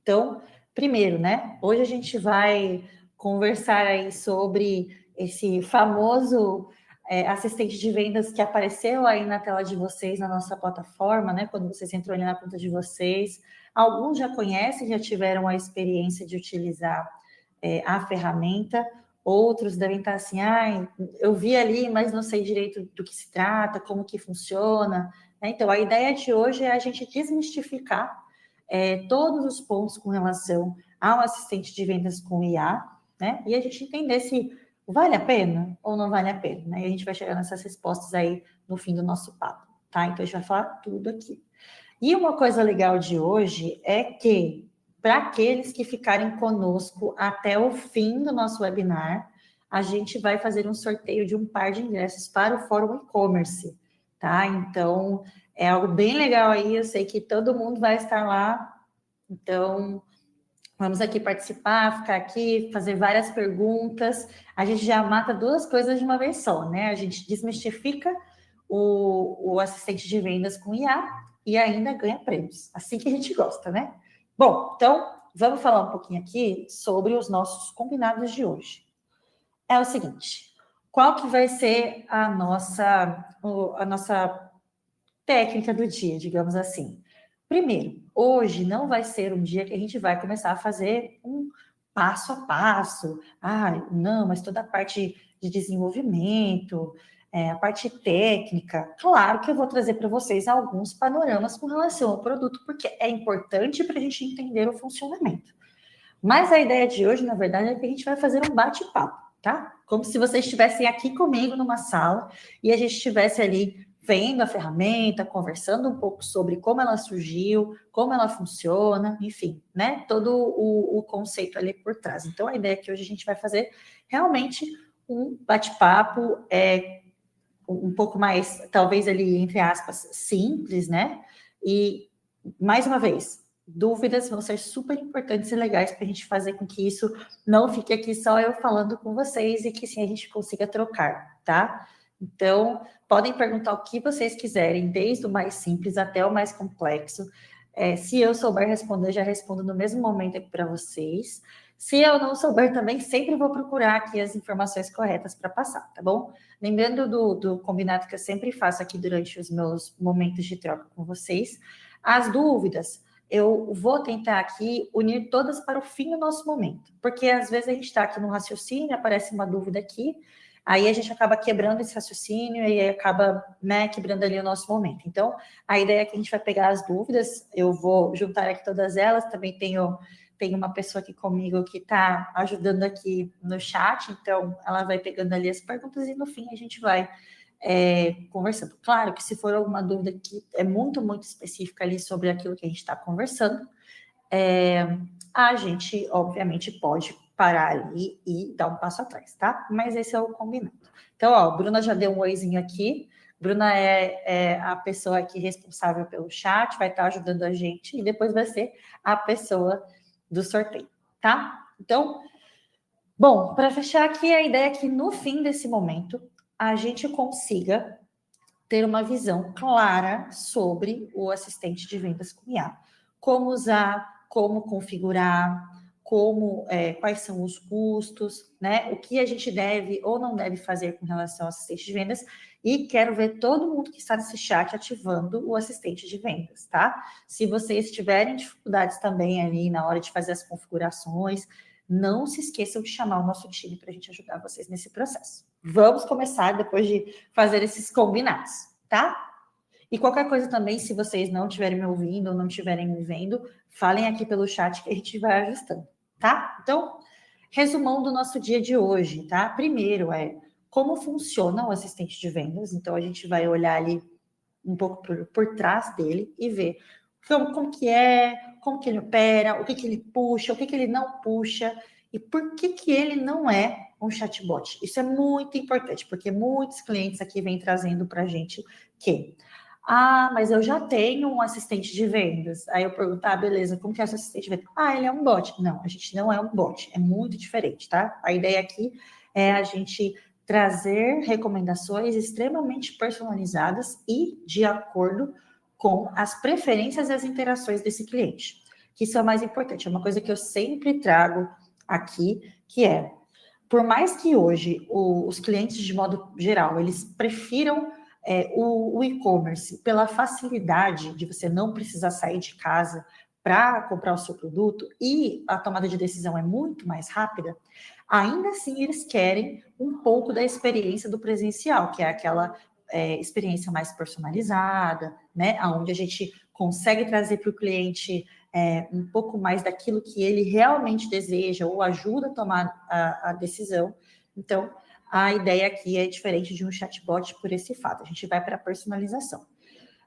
Então, primeiro, né? Hoje a gente vai conversar aí sobre esse famoso assistente de vendas que apareceu aí na tela de vocês, na nossa plataforma, né? Quando vocês entram ali na conta de vocês. Alguns já conhecem, já tiveram a experiência de utilizar a ferramenta. Outros devem estar assim, eu vi ali, mas não sei direito do que se trata, como que funciona. Então, a ideia de hoje é a gente desmistificar todos os pontos com relação ao assistente de vendas com IA, né? E a gente entender se vale a pena ou não vale a pena, né? E a gente vai chegar nessas respostas aí no fim do nosso papo, tá? Então, a gente vai falar tudo aqui. E uma coisa legal de hoje é que, para aqueles que ficarem conosco até o fim do nosso webinar, a gente vai fazer um sorteio de um par de ingressos para o Fórum E-Commerce, tá? Então, é algo bem legal aí, eu sei que todo mundo vai estar lá, então vamos aqui participar, ficar aqui, fazer várias perguntas. A gente já mata duas coisas de uma vez só, né? A gente desmistifica o assistente de vendas com IA e ainda ganha prêmios. Assim que a gente gosta, né? Bom, então vamos falar um pouquinho aqui sobre os nossos combinados de hoje. É o seguinte, qual que vai ser a nossa técnica do dia, digamos assim? Primeiro, hoje não vai ser um dia que a gente vai começar a fazer um passo a passo. Não, mas toda a parte de desenvolvimento, a parte técnica. Claro que eu vou trazer para vocês alguns panoramas com relação ao produto, porque é importante para a gente entender o funcionamento. Mas a ideia de hoje, na verdade, é que a gente vai fazer um bate-papo, tá? Como se vocês estivessem aqui comigo numa sala e a gente estivesse ali vendo a ferramenta, conversando um pouco sobre como ela surgiu, como ela funciona, enfim, né? Todo o conceito ali por trás. Então, a ideia é que hoje a gente vai fazer realmente um bate-papo um pouco mais, talvez ali, entre aspas, simples, né? E, mais uma vez, dúvidas vão ser super importantes e legais para a gente fazer com que isso não fique aqui só eu falando com vocês e que sim a gente consiga trocar, tá? Então, podem perguntar o que vocês quiserem, desde o mais simples até o mais complexo. Se eu souber responder, já respondo no mesmo momento aqui para vocês. Se eu não souber também, sempre vou procurar aqui as informações corretas para passar, tá bom? Lembrando do combinado que eu sempre faço aqui durante os meus momentos de troca com vocês, as dúvidas eu vou tentar aqui unir todas para o fim do nosso momento, porque às vezes a gente está aqui no raciocínio, aparece uma dúvida aqui, aí a gente acaba quebrando esse raciocínio e aí acaba, né, quebrando ali o nosso momento. Então, a ideia é que a gente vai pegar as dúvidas, eu vou juntar aqui todas elas, também tenho uma pessoa aqui comigo que está ajudando aqui no chat, então ela vai pegando ali as perguntas e no fim a gente vai conversando. Claro que se for alguma dúvida que é muito, muito específica ali sobre aquilo que a gente está conversando, a gente, obviamente, pode parar ali e dar um passo atrás, tá? Mas esse é o combinado. Então, ó, a Bruna já deu um oizinho aqui. Bruna é a pessoa aqui responsável pelo chat, vai estar ajudando a gente e depois vai ser a pessoa do sorteio, tá? Então, bom, para fechar aqui, a ideia é que no fim desse momento a gente consiga ter uma visão clara sobre o assistente de vendas com IA. Como usar, como configurar, quais são os custos, né? O que a gente deve ou não deve fazer com relação ao assistente de vendas. E quero ver todo mundo que está nesse chat ativando o assistente de vendas, tá? Se vocês tiverem dificuldades também ali na hora de fazer as configurações, não se esqueçam de chamar o nosso time para a gente ajudar vocês nesse processo. Vamos começar depois de fazer esses combinados, tá? E qualquer coisa também, se vocês não estiverem me ouvindo ou não estiverem me vendo, falem aqui pelo chat que a gente vai ajustando, tá? Então, resumão do nosso dia de hoje, tá? Primeiro como funciona o assistente de vendas. Então, a gente vai olhar ali um pouco por trás dele e ver como que ele opera, o que ele puxa, o que ele não puxa e por que ele não é um chatbot. Isso é muito importante, porque muitos clientes aqui vêm trazendo para a gente que mas eu já tenho um assistente de vendas. Aí eu pergunto, beleza, como que é esse assistente de vendas? Ele é um bot. Não, a gente não é um bot, é muito diferente, tá? A ideia aqui é a gente trazer recomendações extremamente personalizadas e de acordo com as preferências e as interações desse cliente. que isso é o mais importante, é uma coisa que eu sempre trago aqui, que é, por mais que hoje os clientes, de modo geral, eles prefiram o e-commerce pela facilidade de você não precisar sair de casa para comprar o seu produto e a tomada de decisão é muito mais rápida, ainda assim eles querem um pouco da experiência do presencial, que é aquela experiência mais personalizada, né? Onde a gente consegue trazer para o cliente um pouco mais daquilo que ele realmente deseja ou ajuda a tomar a decisão. Então, a ideia aqui é diferente de um chatbot por esse fato. A gente vai para a personalização.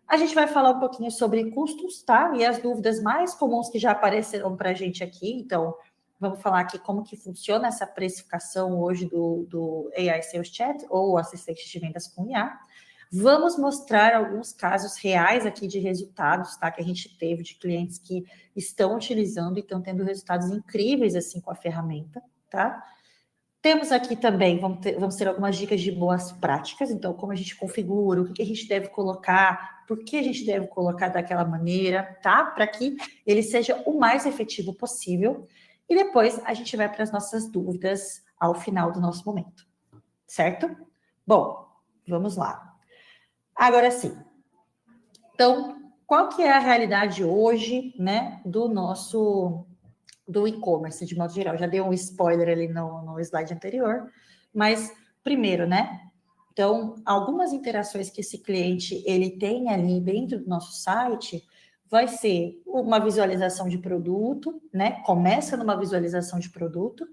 A gente vai falar um pouquinho sobre custos, tá? E as dúvidas mais comuns que já apareceram para a gente aqui. Então, vamos falar aqui como que funciona essa precificação hoje do AI Sales Chat ou assistente de vendas com IA. Vamos mostrar alguns casos reais aqui de resultados, tá? Que a gente teve de clientes que estão utilizando e estão tendo resultados incríveis, assim, com a ferramenta, tá? Temos aqui também, vamos ter algumas dicas de boas práticas, então como a gente configura, o que a gente deve colocar, por que a gente deve colocar daquela maneira, tá? Para que ele seja o mais efetivo possível. E depois a gente vai para as nossas dúvidas ao final do nosso momento, certo? Bom, vamos lá. Agora sim. Então, qual que é a realidade hoje, né, do e-commerce, de modo geral? Já dei um spoiler ali no slide anterior, mas primeiro, né? Então, algumas interações que esse cliente ele tem ali dentro do nosso site vai ser uma visualização de produto, né? Começa numa visualização de produto,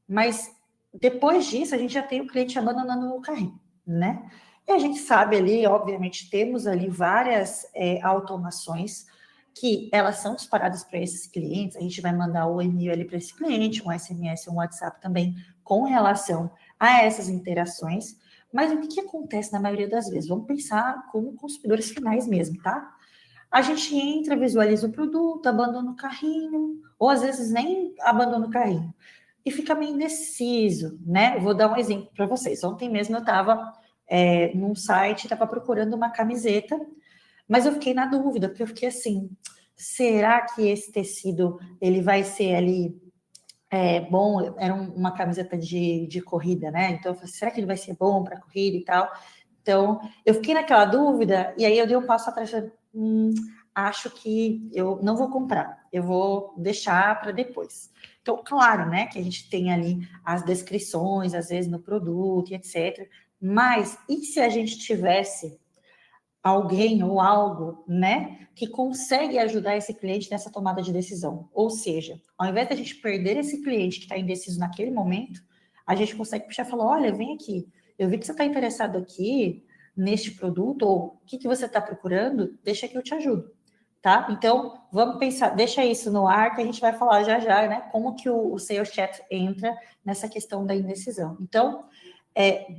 mas depois disso a gente já tem o cliente abandonando o carrinho, né? E a gente sabe ali, obviamente, temos ali várias automações que elas são disparadas para esses clientes, a gente vai mandar o e-mail ali para esse cliente, um SMS, um WhatsApp também, com relação a essas interações, mas o que acontece na maioria das vezes? Vamos pensar como consumidores finais mesmo, tá? A gente entra, visualiza o produto, abandona o carrinho, ou às vezes nem abandona o carrinho, e fica meio indeciso, né? Vou dar um exemplo para vocês. Ontem mesmo eu estava num site, estava procurando uma camiseta, mas eu fiquei na dúvida, porque eu fiquei assim, será que esse tecido, ele vai ser ali bom? Era uma camiseta de corrida, né? Então, eu falei, será que ele vai ser bom para corrida e tal? Então, eu fiquei naquela dúvida, e aí eu dei um passo atrás, acho que eu não vou comprar, eu vou deixar para depois. Então, claro, né, que a gente tem ali as descrições, às vezes, no produto e etc., mas e se a gente tivesse alguém ou algo, né, que consegue ajudar esse cliente nessa tomada de decisão? Ou seja, ao invés da gente perder esse cliente que está indeciso naquele momento, a gente consegue puxar e falar, olha, vem aqui, eu vi que você está interessado aqui neste produto, ou o que você está procurando, deixa que eu te ajudo, tá? Então, vamos pensar, deixa isso no ar, que a gente vai falar já já, né, como que o Sales Chat entra nessa questão da indecisão. Então,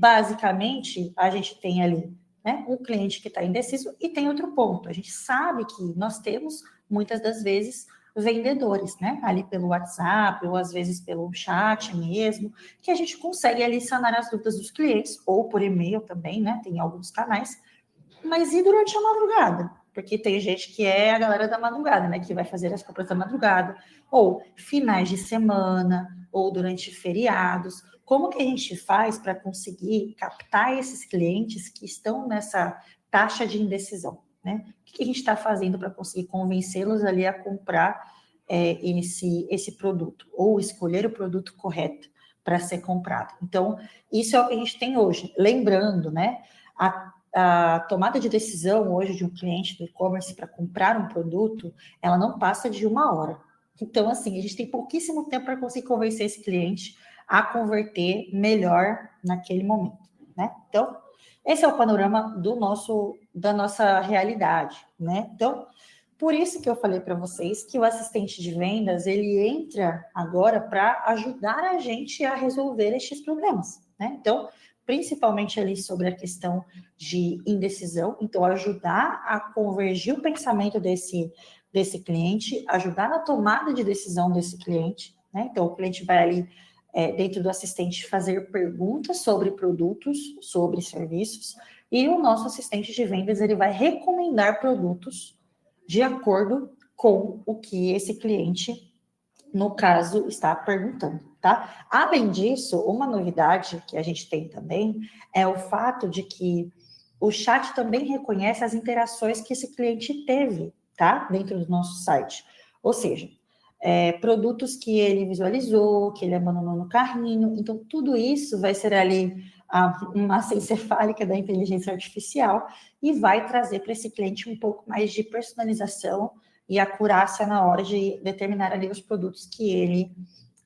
basicamente, a gente tem ali, né, um cliente que está indeciso e tem outro ponto. A gente sabe que nós temos, muitas das vezes, vendedores, né, ali pelo WhatsApp ou às vezes pelo chat mesmo, que a gente consegue ali sanar as dúvidas dos clientes, ou por e-mail também, né, tem alguns canais, mas e durante a madrugada? Porque tem gente que é a galera da madrugada, né, que vai fazer as compras da madrugada, ou finais de semana, ou durante feriados. Como que a gente faz para conseguir captar esses clientes que estão nessa taxa de indecisão, né? O que a gente está fazendo para conseguir convencê-los ali a comprar esse produto, ou escolher o produto correto para ser comprado? Então, isso é o que a gente tem hoje. Lembrando, né, a tomada de decisão hoje de um cliente do e-commerce para comprar um produto, ela não passa de 1 hora. Então, assim, a gente tem pouquíssimo tempo para conseguir convencer esse cliente a converter melhor naquele momento, né? Então, esse é o panorama da nossa realidade, né? Então, por isso que eu falei para vocês que o assistente de vendas, ele entra agora para ajudar a gente a resolver estes problemas, né? Então, principalmente ali sobre a questão de indecisão, então ajudar a convergir o pensamento desse cliente, ajudar na tomada de decisão desse cliente, né? Então, o cliente vai ali dentro do assistente fazer perguntas sobre produtos, sobre serviços, e o nosso assistente de vendas, ele vai recomendar produtos de acordo com o que esse cliente, no caso, está perguntando, tá? Além disso, uma novidade que a gente tem também é o fato de que o chat também reconhece as interações que esse cliente teve, tá? Dentro do nosso site. Ou seja, produtos que ele visualizou, que ele abandonou no carrinho. Então, tudo isso vai ser ali uma massa encefálica da inteligência artificial e vai trazer para esse cliente um pouco mais de personalização e acurácia na hora de determinar ali os produtos que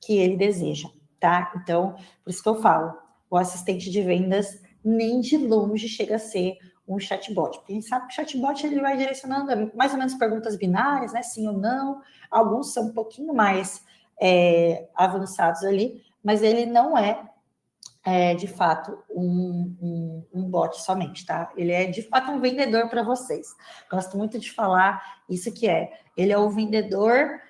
ele deseja, tá? Então, por isso que eu falo, o assistente de vendas nem de longe chega a ser um chatbot. Porque a gente sabe que o chatbot ele vai direcionando mais ou menos perguntas binárias, né? Sim ou não. Alguns são um pouquinho mais avançados ali, mas ele não é de fato um bot somente, tá? Ele é de fato um vendedor para vocês. Gosto muito de falar isso que ele é o vendedor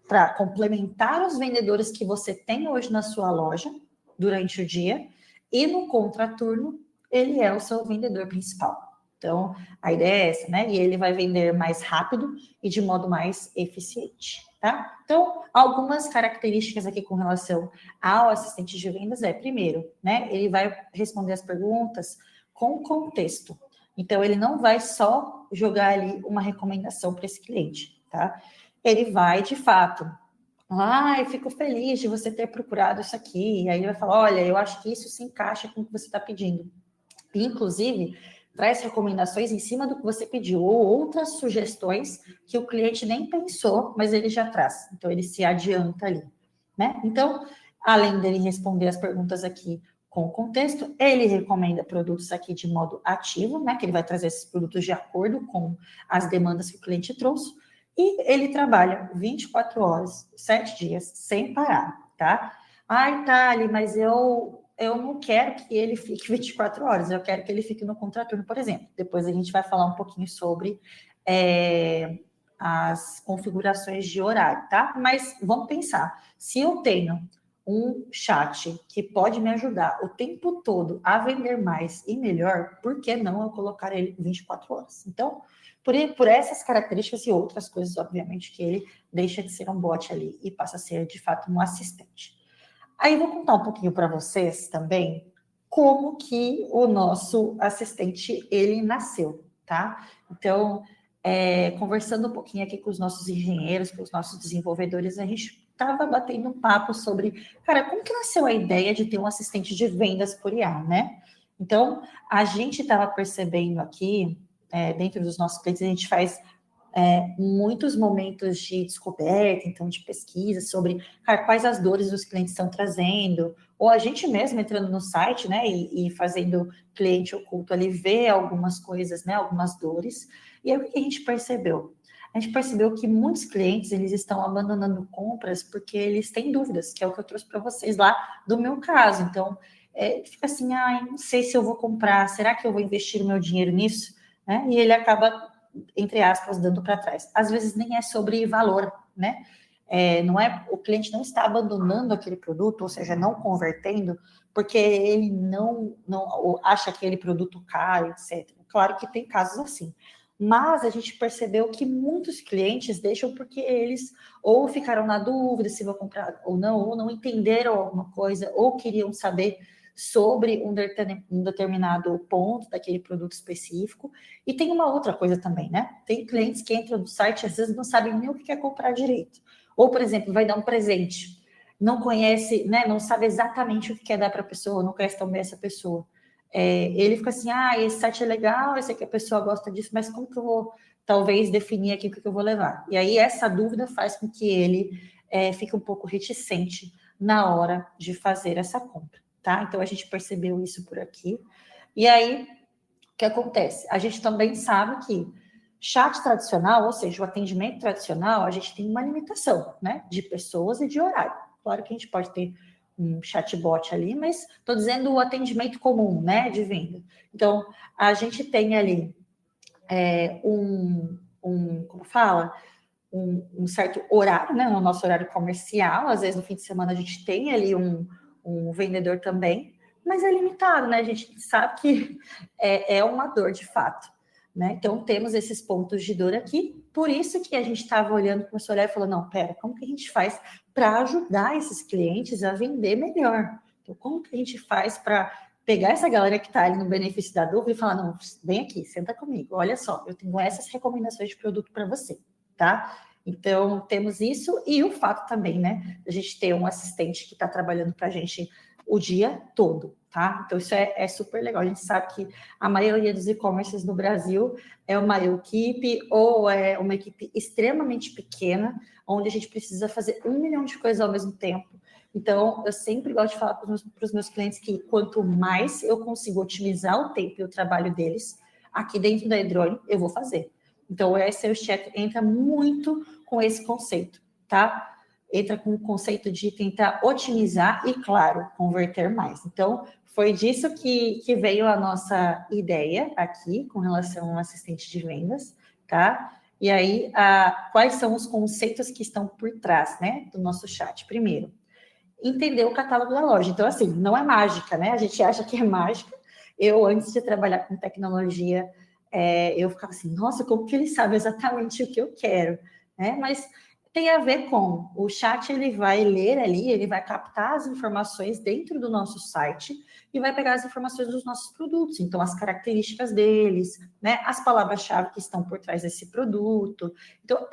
para complementar os vendedores que você tem hoje na sua loja durante o dia, e no contraturno ele é o seu vendedor principal. Então, a ideia é essa, né? E ele vai vender mais rápido e de modo mais eficiente, tá? Então, algumas características aqui com relação ao assistente de vendas primeiro, né? Ele vai responder as perguntas com contexto. Então, ele não vai só jogar ali uma recomendação para esse cliente, tá? Ele vai, de fato, eu fico feliz de você ter procurado isso aqui. E aí ele vai falar, olha, eu acho que isso se encaixa com o que você está pedindo. E, inclusive, traz recomendações em cima do que você pediu, ou outras sugestões que o cliente nem pensou, mas ele já traz. Então, ele se adianta ali, né? Então, além dele responder as perguntas aqui com contexto, ele recomenda produtos aqui de modo ativo, né? Que ele vai trazer esses produtos de acordo com as demandas que o cliente trouxe. E ele trabalha 24 horas, 7 dias, sem parar, tá? Thali, mas eu não quero que ele fique 24 horas, eu quero que ele fique no contraturno, por exemplo. Depois a gente vai falar um pouquinho sobre as configurações de horário, tá? Mas vamos pensar, se eu tenho um chat que pode me ajudar o tempo todo a vender mais e melhor, por que não eu colocar ele 24 horas? Então, por essas características e outras coisas, obviamente, que ele deixa de ser um bot ali e passa a ser, de fato, um assistente. Aí eu vou contar um pouquinho para vocês também como que o nosso assistente, ele nasceu, tá? Então, conversando um pouquinho aqui com os nossos engenheiros, com os nossos desenvolvedores, a gente estava batendo um papo sobre, cara, como que nasceu a ideia de ter um assistente de vendas por IA, né? Então, a gente estava percebendo aqui, dentro dos nossos clientes, a gente faz muitos momentos de descoberta, então de pesquisa sobre quais as dores os clientes estão trazendo, ou a gente mesmo entrando no site, né, e fazendo cliente oculto ali, ver algumas coisas, né, algumas dores. E aí o que a gente percebeu? A gente percebeu que muitos clientes, eles estão abandonando compras porque eles têm dúvidas, que é o que eu trouxe para vocês lá do meu caso. Então, fica assim, não sei se eu vou comprar, será que eu vou investir o meu dinheiro nisso? Né? E ele acaba, entre aspas, dando para trás. Às vezes nem é sobre valor, né? Não é, o cliente não está abandonando aquele produto, ou seja, não convertendo, porque ele não acha aquele produto caro, etc. Claro que tem casos assim. Mas a gente percebeu que muitos clientes deixam porque eles ou ficaram na dúvida se vão comprar ou não entenderam alguma coisa, ou queriam saber sobre um determinado ponto daquele produto específico. E tem uma outra coisa também, né? Tem clientes que entram no site, às vezes não sabem nem o que quer comprar direito. Ou, por exemplo, vai dar um presente, não conhece, né? Não sabe exatamente o que quer dar para a pessoa, não conhece tão bem essa pessoa. Ele fica assim, esse site é legal, eu sei que a pessoa gosta disso, mas como que eu vou, talvez, definir aqui o que eu vou levar? E aí, essa dúvida faz com que ele fique um pouco reticente na hora de fazer essa compra, tá? Então, a gente percebeu isso por aqui. E aí, o que acontece? A gente também sabe que chat tradicional, ou seja, o atendimento tradicional, a gente tem uma limitação, né? De pessoas e de horário. Claro que a gente pode ter um chatbot ali, mas estou dizendo o atendimento comum, né? De venda. Então, a gente tem ali como fala? Um certo horário, né? No nosso horário comercial. Às vezes, no fim de semana, a gente tem ali um vendedor também, mas é limitado, né? A gente sabe que é uma dor de fato. né? Então, temos esses pontos de dor aqui, por isso que a gente estava olhando, começou a olhar e falou, não, pera, como que a gente faz para ajudar esses clientes a vender melhor? Então, como que a gente faz para pegar essa galera que está ali no benefício da dúvida e falar, não, vem aqui, senta comigo, olha só, eu tenho essas recomendações de produto para você, tá? Então, temos isso e o fato também, né, a gente ter um assistente que está trabalhando para a gente o dia todo, tá? Então, isso é super legal. A gente sabe que a maioria dos e-commerces no Brasil é uma equipe ou é uma equipe extremamente pequena, onde a gente precisa fazer 1 milhão de coisas ao mesmo tempo. Então, eu sempre gosto de falar para os meus clientes que quanto mais eu consigo otimizar o tempo e o trabalho deles, aqui dentro da Edrone, eu vou fazer. Então, o SEO Chat entra muito com esse conceito, tá? Entra com o conceito de tentar otimizar e, claro, converter mais. Então, foi disso que veio a nossa ideia aqui com relação ao assistente de vendas, tá? E aí, quais são os conceitos que estão por trás, né, do nosso chat? Primeiro, entender o catálogo da loja. Então, assim, não é mágica, né? A gente acha que é mágica. Eu, antes de trabalhar com tecnologia, eu ficava assim, nossa, como que ele sabe exatamente o que eu quero, né? Mas tem a ver com o chat, ele vai ler ali, ele vai captar as informações dentro do nosso site e vai pegar as informações dos nossos produtos, então as características deles, né, as palavras-chave que estão por trás desse produto. Então,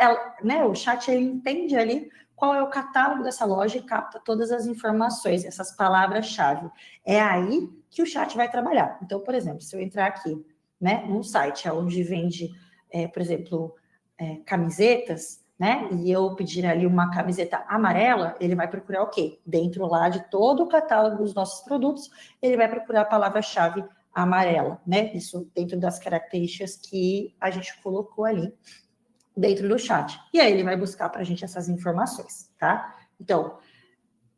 né, o chat, ele entende ali qual é o catálogo dessa loja e capta todas as informações, essas palavras-chave. É aí que o chat vai trabalhar. Então, por exemplo, se eu entrar aqui, né, num site onde vende, por exemplo, camisetas, né, e eu pedir ali uma camiseta amarela, ele vai procurar o quê? Dentro lá de todo o catálogo dos nossos produtos, ele vai procurar a palavra-chave amarela, né, isso dentro das características que a gente colocou ali dentro do chat. E aí ele vai buscar para a gente essas informações, tá? Então,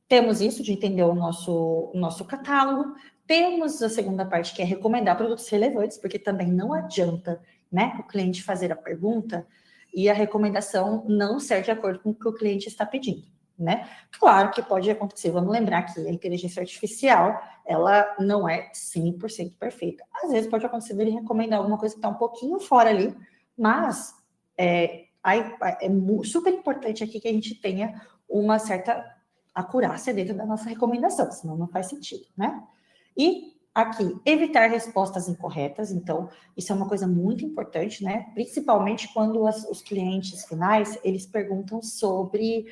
temos isso de entender o nosso catálogo. Temos a segunda parte, que é recomendar produtos relevantes, porque também não adianta, né, o cliente fazer a pergunta e a recomendação não ser de acordo com o que o cliente está pedindo, né? Claro que pode acontecer, vamos lembrar que a inteligência artificial, ela não é 100% perfeita. Às vezes pode acontecer dele recomendar alguma coisa que está um pouquinho fora ali, mas é super importante aqui que a gente tenha uma certa acurácia dentro da nossa recomendação, senão não faz sentido, né? E aqui, evitar respostas incorretas, então, isso é uma coisa muito importante, né? Principalmente quando os clientes finais, eles perguntam sobre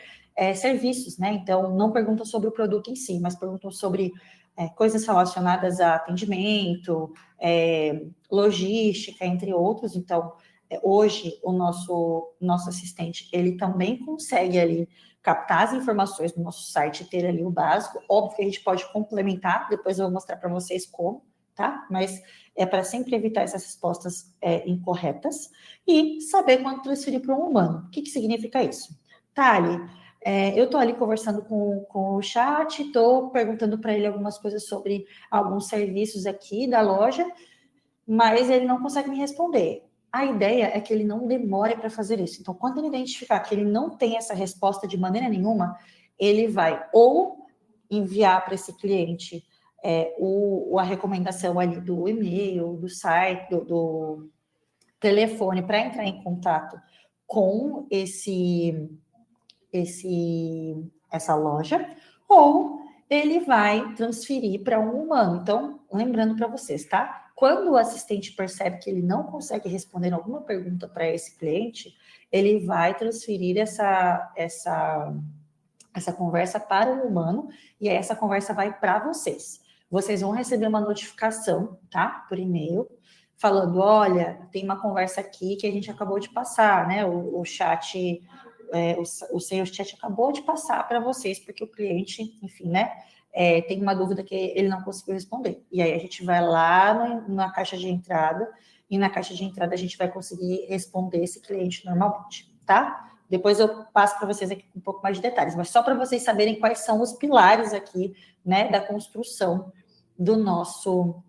serviços, né? Então, não perguntam sobre o produto em si, mas perguntam sobre coisas relacionadas a atendimento, logística, entre outros. Então, hoje, o nosso assistente, ele também consegue ali captar as informações do nosso site e ter ali o básico. Óbvio que a gente pode complementar, depois eu vou mostrar para vocês como, tá? Mas é para sempre evitar essas respostas incorretas e saber quando transferir para um humano. O que significa isso? Tá, Ali, eu estou ali conversando com o chat, estou perguntando para ele algumas coisas sobre alguns serviços aqui da loja, mas ele não consegue me responder. A ideia é que ele não demore para fazer isso. Então, quando ele identificar que ele não tem essa resposta de maneira nenhuma, ele vai ou enviar para esse cliente a recomendação ali do e-mail, do site, do telefone, para entrar em contato com essa loja, ou ele vai transferir para um humano. Então, lembrando para vocês, tá? Quando o assistente percebe que ele não consegue responder alguma pergunta para esse cliente, ele vai transferir essa conversa para o humano e aí essa conversa vai para vocês. Vocês vão receber uma notificação, tá? Por e-mail, falando, olha, tem uma conversa aqui que a gente acabou de passar, né? O chat, o Sales Chat acabou de passar para vocês, porque o cliente, enfim, né? Tem uma dúvida que ele não conseguiu responder. E aí a gente vai lá na caixa de entrada, e na caixa de entrada a gente vai conseguir responder esse cliente normalmente, tá? Depois eu passo para vocês aqui um pouco mais de detalhes, mas só para vocês saberem quais são os pilares aqui, né, da construção do nosso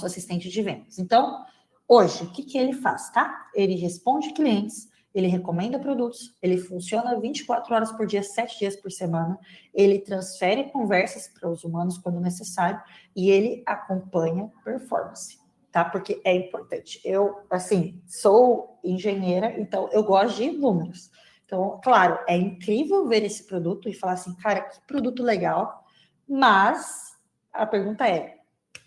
assistente de vendas. Então, hoje, o que ele faz, tá? Ele responde clientes, ele recomenda produtos, ele funciona 24 horas por dia, 7 dias por semana, ele transfere conversas para os humanos quando necessário e ele acompanha performance, tá? Porque é importante. Eu, assim, sou engenheira, então eu gosto de números. Então, claro, é incrível ver esse produto e falar assim, cara, que produto legal, mas a pergunta é,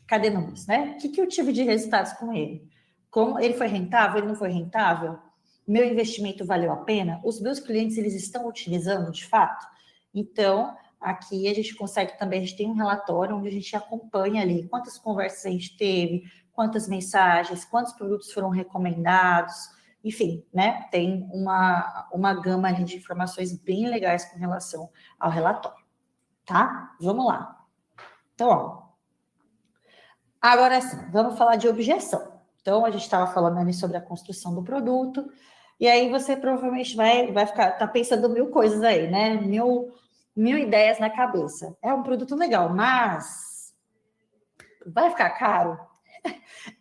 cadê números, né? O que eu tive de resultados com ele? Como ele foi rentável, ele não foi rentável? Meu investimento valeu a pena? Os meus clientes, eles estão utilizando de fato? Então, aqui a gente consegue também, a gente tem um relatório onde a gente acompanha ali quantas conversas a gente teve, quantas mensagens, quantos produtos foram recomendados, enfim, né? Tem uma gama ali de informações bem legais com relação ao relatório, tá? Vamos lá. Então, ó, agora sim, vamos falar de objeção. Então, a gente estava falando ali sobre a construção do produto, e aí você provavelmente vai ficar, tá pensando mil coisas aí, né? Mil ideias na cabeça. É um produto legal, mas vai ficar caro?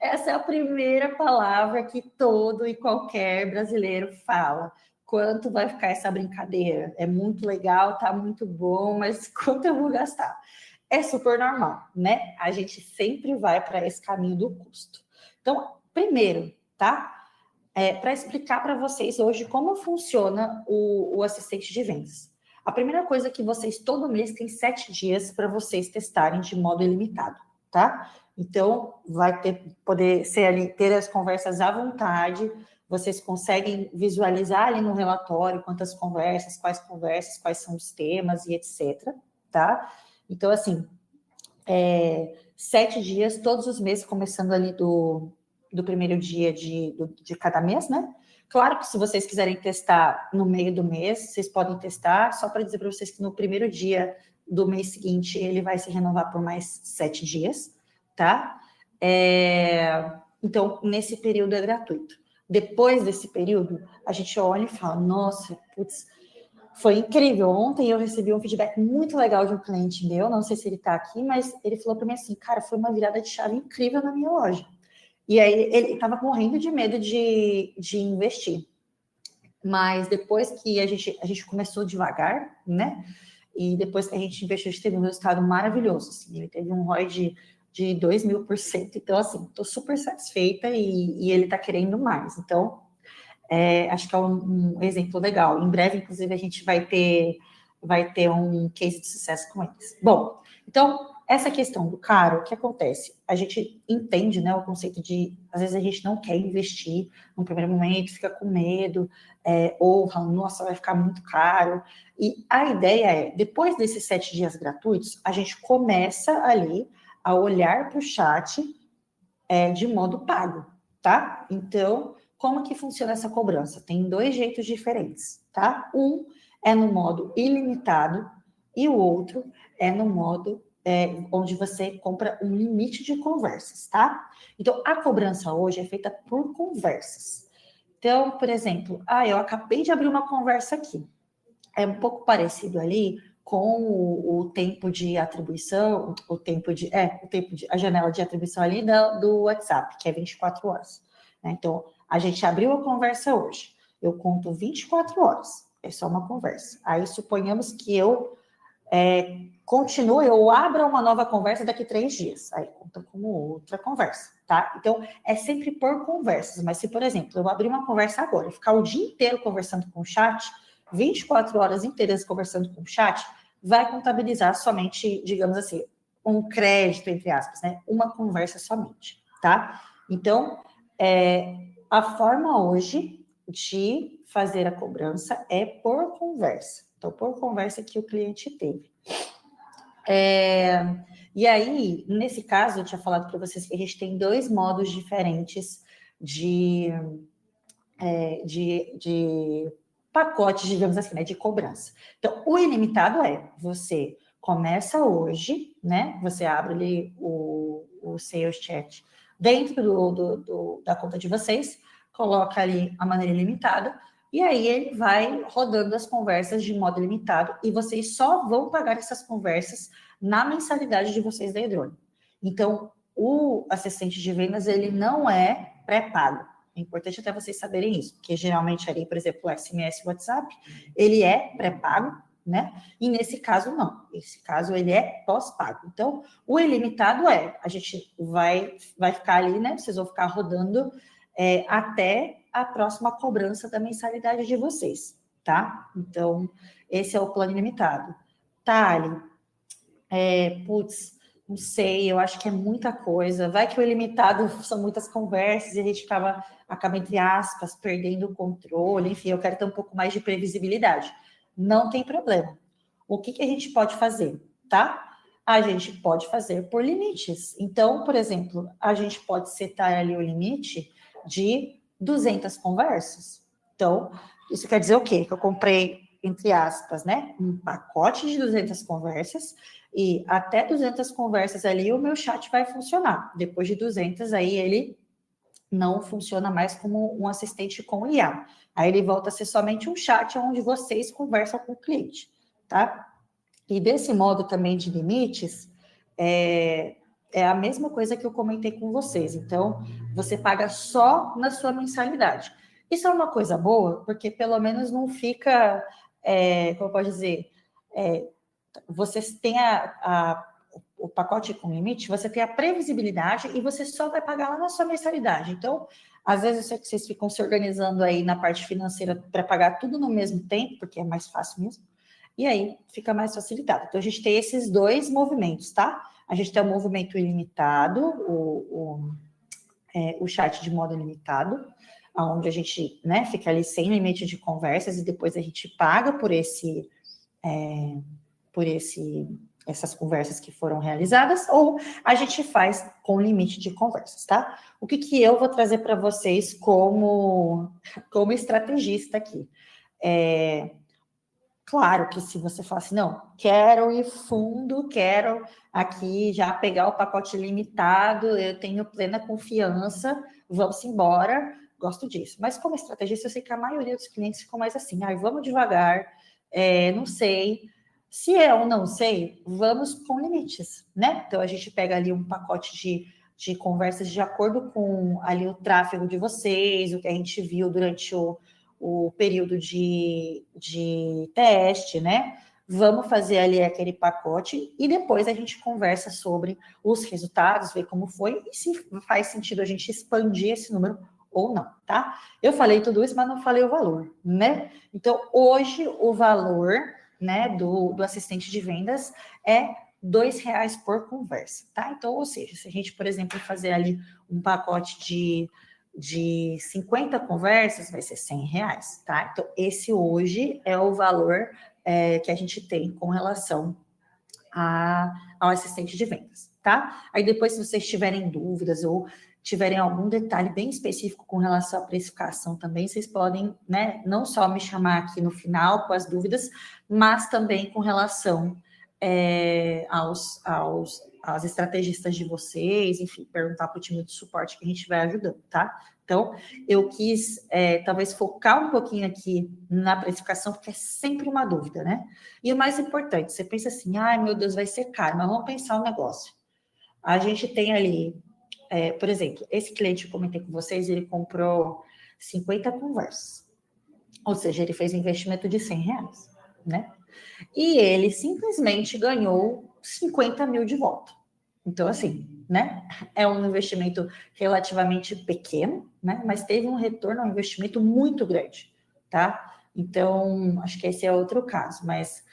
Essa é a primeira palavra que todo e qualquer brasileiro fala. Quanto vai ficar essa brincadeira? É muito legal, tá muito bom, mas quanto eu vou gastar? É super normal, né? A gente sempre vai para esse caminho do custo. Então, primeiro, tá? Para explicar para vocês hoje como funciona o assistente de vendas. A primeira coisa é que vocês, todo mês, tem 7 dias para vocês testarem de modo ilimitado, tá? Então, vai poder ser ali, ter as conversas à vontade, vocês conseguem visualizar ali no relatório quantas conversas, quais são os temas e etc, tá? Então, assim, 7 dias, todos os meses, começando ali do primeiro dia de cada mês, né? Claro que se vocês quiserem testar no meio do mês, vocês podem testar, só para dizer para vocês que no primeiro dia do mês seguinte ele vai se renovar por mais 7 dias, tá? Então, nesse período é gratuito. Depois desse período, a gente olha e fala, nossa, putz, foi incrível. Ontem eu recebi um feedback muito legal de um cliente meu, não sei se ele está aqui, mas ele falou para mim assim, cara, foi uma virada de chave incrível na minha loja. E aí ele estava morrendo de medo de investir. Mas depois que a gente começou devagar, né? E depois que a gente investiu, a gente teve um resultado maravilhoso. Assim, ele teve um ROI de 2.000%. Então, assim, estou super satisfeita e ele está querendo mais. Então, acho que é um exemplo legal. Em breve, inclusive, a gente vai ter um case de sucesso com eles. Bom, então, essa questão do caro, o que acontece? A gente entende, né, o conceito de, às vezes a gente não quer investir no primeiro momento, fica com medo, ou fala, nossa, vai ficar muito caro. E a ideia é, depois desses 7 dias gratuitos, a gente começa ali a olhar para o chat de modo pago, tá? Então, como que funciona essa cobrança? Tem 2 jeitos diferentes, tá? Um é no modo ilimitado e o outro é no modo onde você compra um limite de conversas, tá? Então, a cobrança hoje é feita por conversas. Então, por exemplo, eu acabei de abrir uma conversa aqui. É um pouco parecido ali com o tempo de atribuição, a janela de atribuição ali do WhatsApp, que é 24 horas. Né? Então, a gente abriu a conversa hoje, eu conto 24 horas, é só uma conversa. Aí, suponhamos que eu continue, eu abra uma nova conversa daqui 3 dias, aí conta como outra conversa, tá? Então, é sempre por conversas, mas se, por exemplo, eu abrir uma conversa agora, ficar o dia inteiro conversando com o chat, 24 horas inteiras conversando com o chat, vai contabilizar somente, digamos assim, um crédito, entre aspas, né? Uma conversa somente, tá? Então, a forma hoje de fazer a cobrança é por conversa. Então, por conversa que o cliente teve. E aí, nesse caso, eu tinha falado para vocês que a gente tem 2 modos diferentes de pacotes, digamos assim, né, de cobrança. Então, o ilimitado você começa hoje, né? Você abre ali o Sales Chat dentro da conta de vocês, coloca ali a maneira ilimitada, e aí ele vai rodando as conversas de modo limitado, e vocês só vão pagar essas conversas na mensalidade de vocês da Edrone. Então, o assistente de vendas, ele não é pré-pago. É importante até vocês saberem isso, porque geralmente ali, por exemplo, o SMS e o WhatsApp, ele é pré-pago, né? E nesse caso, não. Esse caso, ele é pós-pago. Então, o ilimitado a gente vai ficar ali, né? Vocês vão ficar rodando até a próxima cobrança da mensalidade de vocês, tá? Então, esse é o plano ilimitado. Thali, não sei, eu acho que é muita coisa. Vai que o ilimitado são muitas conversas e a gente acaba, entre aspas, perdendo o controle. Enfim, eu quero ter um pouco mais de previsibilidade. Não tem problema. O que a gente pode fazer, tá? A gente pode fazer por limites. Então, por exemplo, a gente pode setar ali o limite de 200 conversas. Então, isso quer dizer o quê? Que eu comprei, entre aspas, né, um pacote de 200 conversas e até 200 conversas ali o meu chat vai funcionar. Depois de 200, aí ele não funciona mais como um assistente com IA. Aí ele volta a ser somente um chat onde vocês conversam com o cliente, tá? E desse modo também de limites, é a mesma coisa que eu comentei com vocês. Então, você paga só na sua mensalidade. Isso é uma coisa boa, porque pelo menos não fica, como eu posso dizer, vocês têm o pacote com limite, você tem a previsibilidade e você só vai pagar lá na sua mensalidade. Então, às vezes eu sei que vocês ficam se organizando aí na parte financeira para pagar tudo no mesmo tempo, porque é mais fácil mesmo, e aí fica mais facilitado. Então, a gente tem esses dois movimentos, tá? A gente tem o movimento ilimitado, o chat de modo ilimitado, onde a gente, né, fica ali sem limite de conversas e depois a gente paga por essas conversas que foram realizadas, ou a gente faz com limite de conversas, tá? O que eu vou trazer para vocês como estrategista aqui? Claro que se você fala assim, não, quero ir fundo, quero aqui já pegar o pacote limitado, eu tenho plena confiança, vamos embora, gosto disso. Mas como estrategista, eu sei que a maioria dos clientes ficam mais assim, vamos devagar, não sei. Se eu não sei, vamos com limites, né? Então, a gente pega ali um pacote de conversas de acordo com ali o tráfego de vocês, o que a gente viu durante o período de teste, né? Vamos fazer ali aquele pacote e depois a gente conversa sobre os resultados, ver como foi e se faz sentido a gente expandir esse número ou não, tá? Eu falei tudo isso, mas não falei o valor, né? Então, hoje, o valor, né, do assistente de vendas é R$2 por conversa, tá? Então, ou seja, se a gente, por exemplo, fazer ali um pacote de 50 conversas, vai ser R$100, tá? Então, esse hoje é o valor que a gente tem com relação ao assistente de vendas, tá? Aí depois, se vocês tiverem dúvidas ou tiverem algum detalhe bem específico com relação à precificação também, vocês podem, né, não só me chamar aqui no final com as dúvidas, mas também com relação aos estrategistas de vocês, enfim, perguntar para o time de suporte que a gente vai ajudando, tá? Então, eu quis talvez focar um pouquinho aqui na precificação, porque é sempre uma dúvida, né? E o mais importante, você pensa assim, ai meu Deus, vai ser caro, mas vamos pensar um negócio. A gente tem ali, por exemplo, esse cliente que eu comentei com vocês, ele comprou 50 conversas, ou seja, ele fez um investimento de R$100, né? E ele simplesmente ganhou 50 mil de volta. Então, assim, né? É um investimento relativamente pequeno, né? Mas teve um retorno, um investimento muito grande, tá? Então, acho que esse é outro caso, mas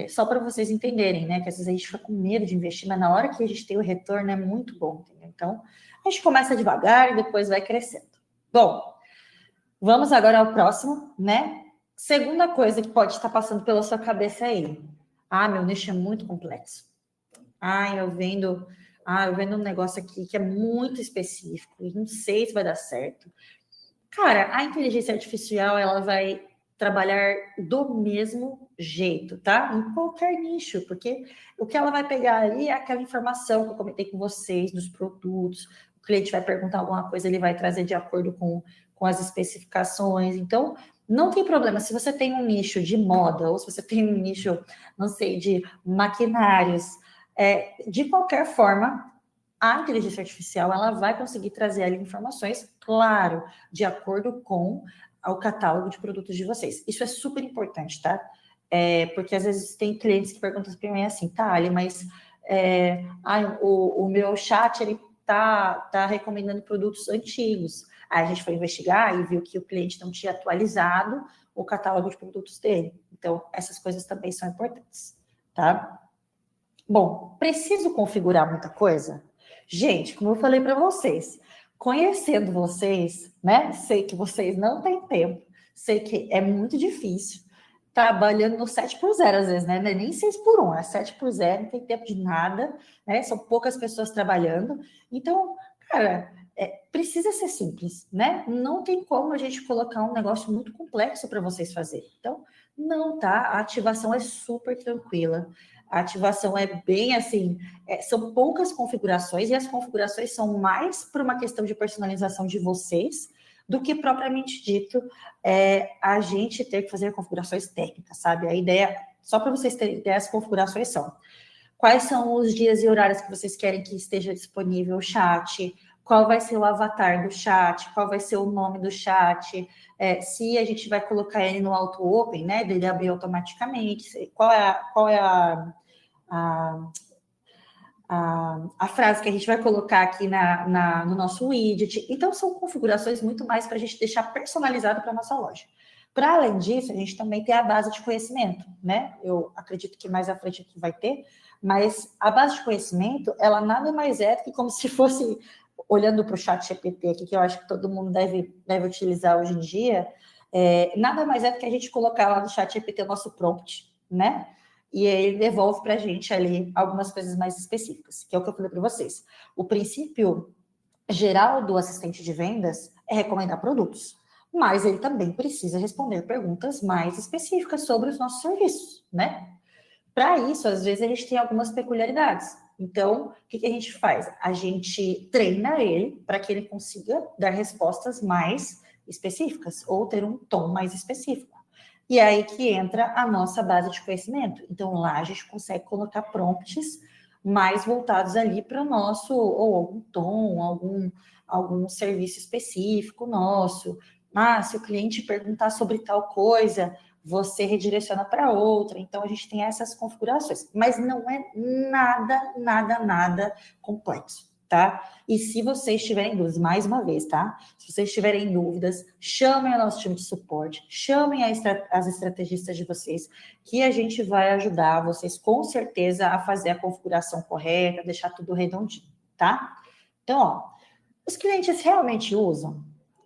só para vocês entenderem, né? Que às vezes a gente fica com medo de investir, mas na hora que a gente tem o retorno é muito bom, entendeu? Então, a gente começa devagar e depois vai crescendo. Bom, vamos agora ao próximo, né? Segunda coisa que pode estar passando pela sua cabeça aí. Meu nicho é muito complexo. Eu vendo um negócio aqui que é muito específico, e não sei se vai dar certo. Cara, a inteligência artificial, ela vai trabalhar do mesmo jeito, tá? Em qualquer nicho, porque o que ela vai pegar ali é aquela informação que eu comentei com vocês, dos produtos, o cliente vai perguntar alguma coisa, ele vai trazer de acordo com as especificações. Então, não tem problema, se você tem um nicho de moda, ou se você tem um nicho, não sei, de maquinários, de qualquer forma, a inteligência artificial ela vai conseguir trazer ali informações, claro, de acordo com o catálogo de produtos de vocês. Isso é super importante, tá? Porque às vezes tem clientes que perguntam para mim assim, tá, Ali, mas o meu chat, ele tá recomendando produtos antigos. Aí a gente foi investigar e viu que o cliente não tinha atualizado o catálogo de produtos dele. Então, essas coisas também são importantes, tá? Bom, preciso configurar muita coisa? Gente, como eu falei para vocês, conhecendo vocês, né? Sei que vocês não têm tempo, sei que é muito difícil, trabalhando no 7x0 às vezes, né? Não é nem 6x1, é 7x0, não tem tempo de nada, né? São poucas pessoas trabalhando. Então, cara, precisa ser simples, né? Não tem como a gente colocar um negócio muito complexo para vocês fazerem. Então, não, tá? A ativação é super tranquila. A ativação é bem assim, são poucas configurações, e as configurações são mais por uma questão de personalização de vocês do que propriamente dito a gente ter que fazer configurações técnicas, sabe? A ideia, só para vocês terem ideia, as configurações são: quais são os dias e horários que vocês querem que esteja disponível o chat, qual vai ser o avatar do chat, qual vai ser o nome do chat, se a gente vai colocar ele no auto-open, né, dele abrir automaticamente, qual é a frase que a gente vai colocar aqui no nosso widget. Então, são configurações muito mais para a gente deixar personalizado para a nossa loja. Para além disso, a gente também tem a base de conhecimento, né? Eu acredito que mais à frente aqui vai ter, mas a base de conhecimento, ela nada mais é do que como se fosse, olhando para o chat GPT aqui, que eu acho que todo mundo deve utilizar hoje em dia, nada mais é do que a gente colocar lá no chat GPT o nosso prompt, né? E aí ele devolve para a gente ali algumas coisas mais específicas, que é o que eu falei para vocês. O princípio geral do assistente de vendas é recomendar produtos, mas ele também precisa responder perguntas mais específicas sobre os nossos serviços, né? Para isso, às vezes, a gente tem algumas peculiaridades. Então, o que a gente faz? A gente treina ele para que ele consiga dar respostas mais específicas ou ter um tom mais específico. E é aí que entra a nossa base de conhecimento. Então, lá a gente consegue colocar prompts mais voltados ali para o nosso, ou algum tom, algum serviço específico nosso. Se o cliente perguntar sobre tal coisa, você redireciona para outra. Então, a gente tem essas configurações. Mas não é nada complexo, tá? E se vocês tiverem dúvidas, mais uma vez, tá? Se vocês tiverem dúvidas, chamem o nosso time de suporte, chamem as estrategistas de vocês, que a gente vai ajudar vocês, com certeza, a fazer a configuração correta, deixar tudo redondinho, tá? Então, ó, os clientes realmente usam?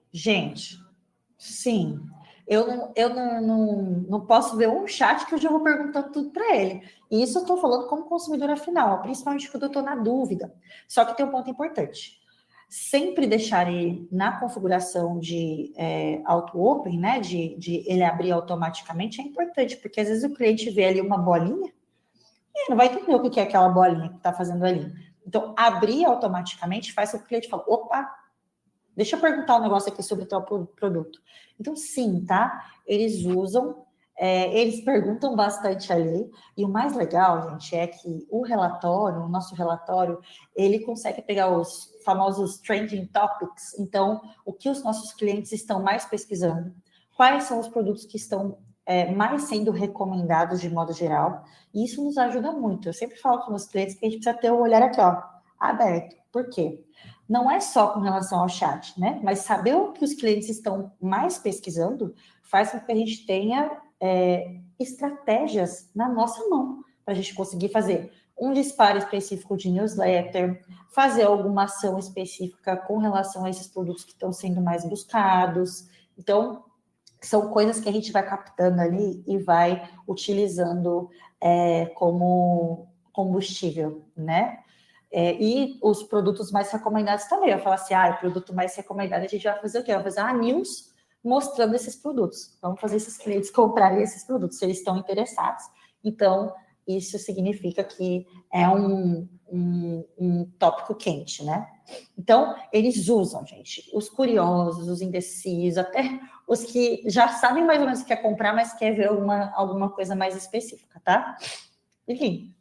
Gente, sim. Eu não posso ver um chat que eu já vou perguntando tudo para ele. E isso eu estou falando como consumidora final, principalmente quando eu estou na dúvida. Só que tem um ponto importante. Sempre deixar ele na configuração de auto-open, né? De ele abrir automaticamente, é importante, porque às vezes o cliente vê ali uma bolinha e não vai entender o que é aquela bolinha que está fazendo ali. Então, abrir automaticamente faz com que o cliente fale: opa, deixa eu perguntar um negócio aqui sobre tal produto. Então, sim, tá? Eles usam, eles perguntam bastante ali. E o mais legal, gente, é que o nosso relatório, ele consegue pegar os famosos trending topics. Então, o que os nossos clientes estão mais pesquisando, quais são os produtos que estão mais sendo recomendados de modo geral. E isso nos ajuda muito. Eu sempre falo com os clientes que a gente precisa ter o olhar aqui, ó, aberto. Por quê? Não é só com relação ao chat, né? Mas saber o que os clientes estão mais pesquisando faz com que a gente tenha estratégias na nossa mão para a gente conseguir fazer um disparo específico de newsletter, fazer alguma ação específica com relação a esses produtos que estão sendo mais buscados. Então, são coisas que a gente vai captando ali e vai utilizando como combustível, né? E os produtos mais recomendados também. Eu falo assim, o produto mais recomendado, a gente vai fazer o quê? Vai fazer uma news mostrando esses produtos. Vamos fazer esses clientes comprarem esses produtos, se eles estão interessados. Então, isso significa que é um tópico quente, né? Então, eles usam, gente, os curiosos, os indecisos, até os que já sabem mais ou menos o que quer comprar, mas quer ver alguma coisa mais específica, tá? Enfim,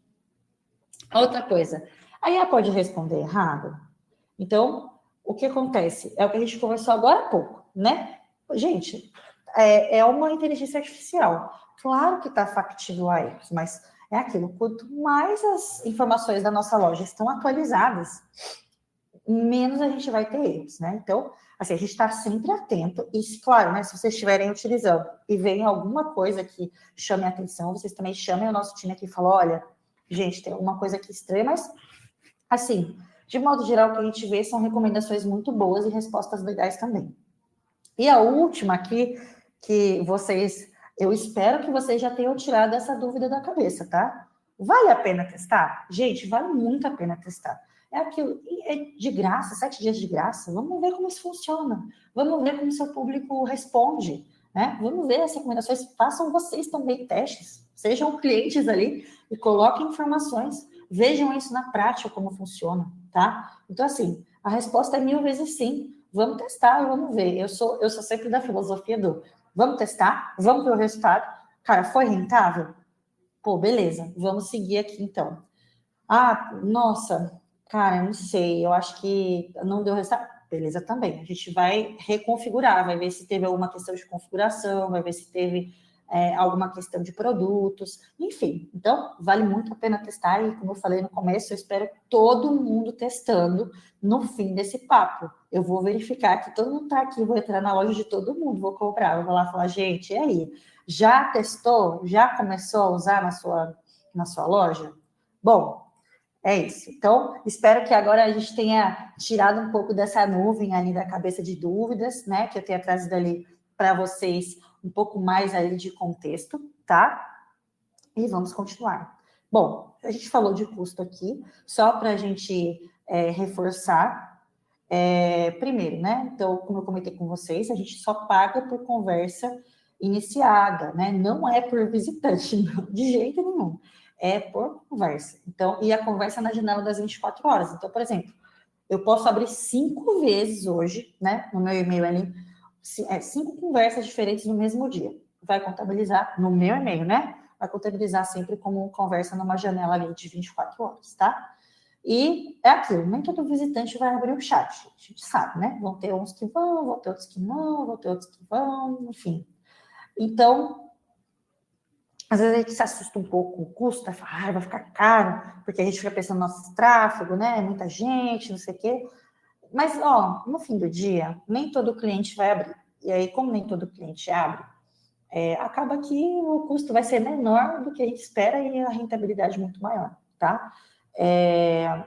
outra coisa. A IA pode responder errado? Então, o que acontece? É o que a gente conversou agora há pouco, né? Gente, é uma inteligência artificial. Claro que está factível a erros, mas é aquilo, quanto mais as informações da nossa loja estão atualizadas, menos a gente vai ter erros, né? Então, assim, a gente está sempre atento e, claro, né, se vocês estiverem utilizando e veem alguma coisa que chame a atenção, vocês também chamem o nosso time aqui e falam, olha, gente, tem alguma coisa aqui estranha, mas, assim, de modo geral, o que a gente vê são recomendações muito boas e respostas legais também. E a última aqui, que vocês, eu espero que vocês já tenham tirado essa dúvida da cabeça, tá? Vale a pena testar? Gente, vale muito a pena testar. É aquilo, é de graça, 7 dias de graça. Vamos ver como isso funciona. Vamos ver como seu público responde, né? Vamos ver as recomendações. Façam vocês também testes. Sejam clientes ali e coloquem informações. Vejam isso na prática, como funciona, tá? Então, assim, a resposta é 1000 vezes sim. Vamos testar e vamos ver. Eu sou sempre da filosofia do vamos testar, vamos ver o resultado. Cara, foi rentável? Pô, beleza, vamos seguir aqui então. Ah, nossa, cara, não sei, eu acho que não deu resultado. Beleza também. A gente vai reconfigurar, vai ver se teve alguma questão de configuração, vai ver se teve alguma questão de produtos, enfim. Então, vale muito a pena testar e, como eu falei no começo, eu espero todo mundo testando no fim desse papo. Eu vou verificar que todo mundo está aqui, vou entrar na loja de todo mundo, vou comprar, vou lá falar, gente, e aí? Já testou? Já começou a usar na sua loja? Bom, é isso. Então, espero que agora a gente tenha tirado um pouco dessa nuvem ali da cabeça de dúvidas, né? Que eu tenha trazido ali para vocês um pouco mais ali de contexto, tá? E vamos continuar. Bom, a gente falou de custo aqui, só para a gente reforçar. Primeiro, né? Então, como eu comentei com vocês, a gente só paga por conversa iniciada, né? Não é por visitante, não, de jeito nenhum. É por conversa. Então, e a conversa na janela das 24 horas. Então, por exemplo, eu posso abrir 5 vezes hoje, né? No meu e-mail ali, 5 conversas diferentes no mesmo dia. Vai contabilizar no meu e-mail, né? Vai contabilizar sempre como conversa numa janela ali de 24 horas, tá? E é aquilo, nem todo visitante vai abrir o chat, a gente sabe, né? Vão ter uns que vão ter outros que não, vão ter outros que vão, enfim. Então, às vezes a gente se assusta um pouco com o custo, fala, vai ficar caro, porque a gente fica pensando no nosso tráfego, né? Muita gente, não sei o quê. Mas, ó, no fim do dia, nem todo cliente vai abrir. E aí, como nem todo cliente abre, acaba que o custo vai ser menor do que a gente espera e a rentabilidade muito maior, tá?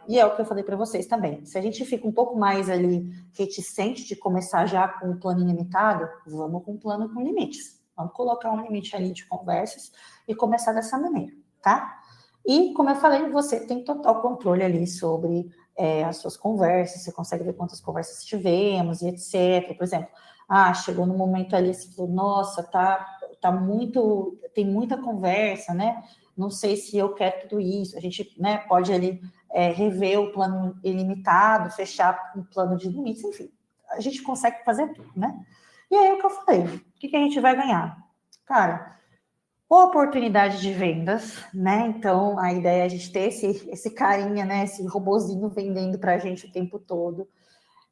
E é o que eu falei para vocês também. Se a gente fica um pouco mais ali reticente de começar já com o plano ilimitado, vamos com um plano com limites. Vamos colocar um limite ali de conversas e começar dessa maneira, tá? E, como eu falei, você tem total controle ali sobre as suas conversas, você consegue ver quantas conversas tivemos e etc. Por exemplo, chegou no momento ali, você falou, nossa, tá muito, tem muita conversa, né? Não sei se eu quero tudo isso. A gente, né, pode ali rever o plano ilimitado, fechar um plano de limites, enfim. A gente consegue fazer tudo, né? E aí, é o que eu falei, o que a gente vai ganhar? Cara, oportunidade de vendas, né? Então, a ideia é a gente ter esse carinha, né? Esse robozinho vendendo para a gente o tempo todo.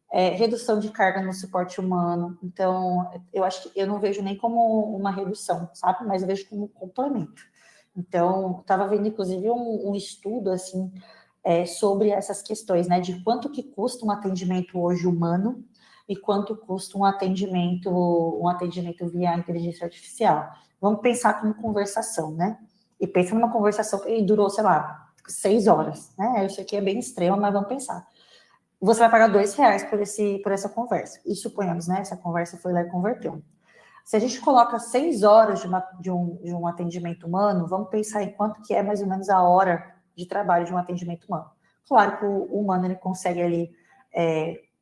Redução de carga no suporte humano. Então, eu acho que eu não vejo nem como uma redução, sabe? Mas eu vejo como um complemento. Então, estava vendo, inclusive, um estudo, assim, sobre essas questões, né? De quanto que custa um atendimento hoje humano e quanto custa um atendimento via inteligência artificial. Vamos pensar como conversação, né? E pensa numa conversação que durou, sei lá, 6 horas, né? Isso aqui é bem extremo, mas vamos pensar. Você vai pagar R$2 por essa conversa. E suponhamos, né? Essa conversa foi lá e converteu. Se a gente coloca 6 horas de um atendimento humano, vamos pensar em quanto que é mais ou menos a hora de trabalho de um atendimento humano. Claro que o humano ele consegue ali